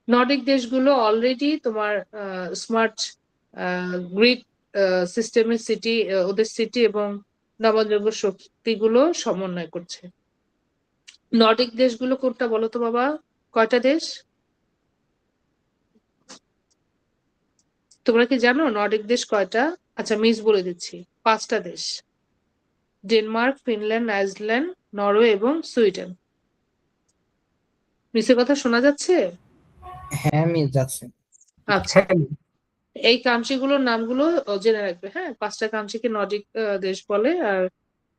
[SPEAKER 2] নর্ডিক দেশগুলো অলরেডি তোমার স্মার্ট গ্রিড সিস্টেমের সিটি, ওদের সিটি এবং নবায়নযোগ্য শক্তিগুলো সমন্বয় করছে। নর্ডিক দেশগুলো কোনটা বলো তো বাবা, কয়টা দেশ তোমরা কি জানো? নর্ডিক দেশ কয়টা? আচ্ছা মিস বলে দিচ্ছি, 5টা দেশ: ডেনমার্ক, ফিনল্যান্ড, আইসল্যান্ড, নরওয়ে এবং সুইডেন। মিসের কথা শোনা যাচ্ছে?
[SPEAKER 5] হ্যাঁ মিস যাচ্ছে।
[SPEAKER 2] আচ্ছা, এই কান্ট্রিগুলোর নামগুলো জেনে রাখবে। হ্যাঁ, 5টা কান্ট্রিকে নর্ডিক দেশ বলে, আর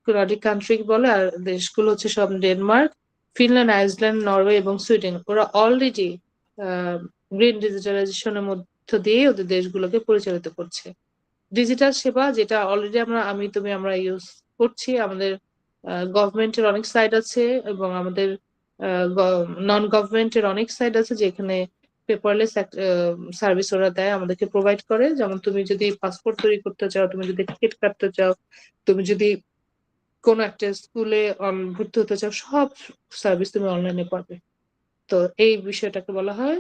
[SPEAKER 2] নর্ডিক কান্ট্রি বলে। আর দেশগুলো হচ্ছে সব ডেনমার্ক, ফিনল্যান্ড, আইসল্যান্ড, নরওয়ে এবং সুইডেন। ওরা অলরেডি গ্রিন ডিজিটালাইজেশনের মধ্য দিয়ে ওদের দেশগুলোকে পরিচালিত করছে। ডিজিটাল সেবা যেটা অলরেডি আমরা ইউজ করছি, আমাদের গভর্নমেন্টের অনেক সাইট আছে এবং আমাদের নন গভর্নমেন্টের অনেক সাইট আছে যেখানে পেপারলেস সার্ভিস ওরা দেয়, আমাদেরকে প্রোভাইড করে। যেমন তুমি যদি পাসপোর্ট তৈরি করতে চাও, তুমি যদি টিকিট কাটতে চাও, তুমি যদি কোনো একটা স্কুলে ভর্তি হতে চাও, সব সার্ভিস তুমি অনলাইনে পাবে। তো এই বিষয়টাকে বলা হয়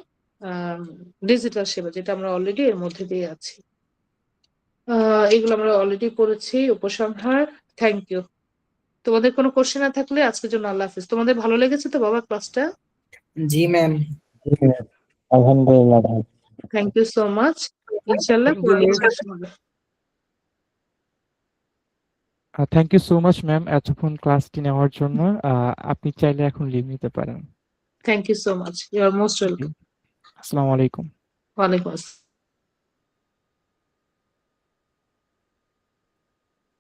[SPEAKER 2] ডিজিটাল সেবা, যেটা আমরা অলরেডি এর মধ্যে দিয়ে আছি। এগুলো আমরা অলরেডি পড়েছি। উপসংহার, থ্যাংক ইউ। তোমাদের কোনো কোশ্চেন না থাকলে আজকের জন্য আল্লাহ হাফিজ। তোমাদের ভালো লেগেছে তো বাবা ক্লাসটা?
[SPEAKER 5] জি ম্যাম।
[SPEAKER 11] আলহামদুলিল্লাহ ভাই।
[SPEAKER 2] Thank you so much. ইনশাআল্লাহ
[SPEAKER 1] thank you so much ma'am এতক্ষণ ক্লাসটি নেওয়ার জন্য। আপনি চাইলে এখন লিভ নিতে পারেন।
[SPEAKER 2] Thank you so much, you are most welcome.
[SPEAKER 1] আসসালামু আলাইকুম।
[SPEAKER 2] ওয়ালাইকুম আসসালাম।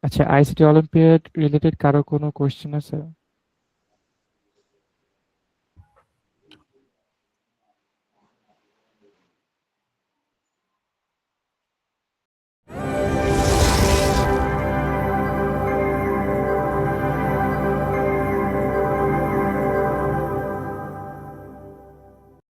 [SPEAKER 1] আচ্ছা, আইসিটি অলিম্পিয়াড রিলেটেড কারো কোনো কোশ্চেন আছে?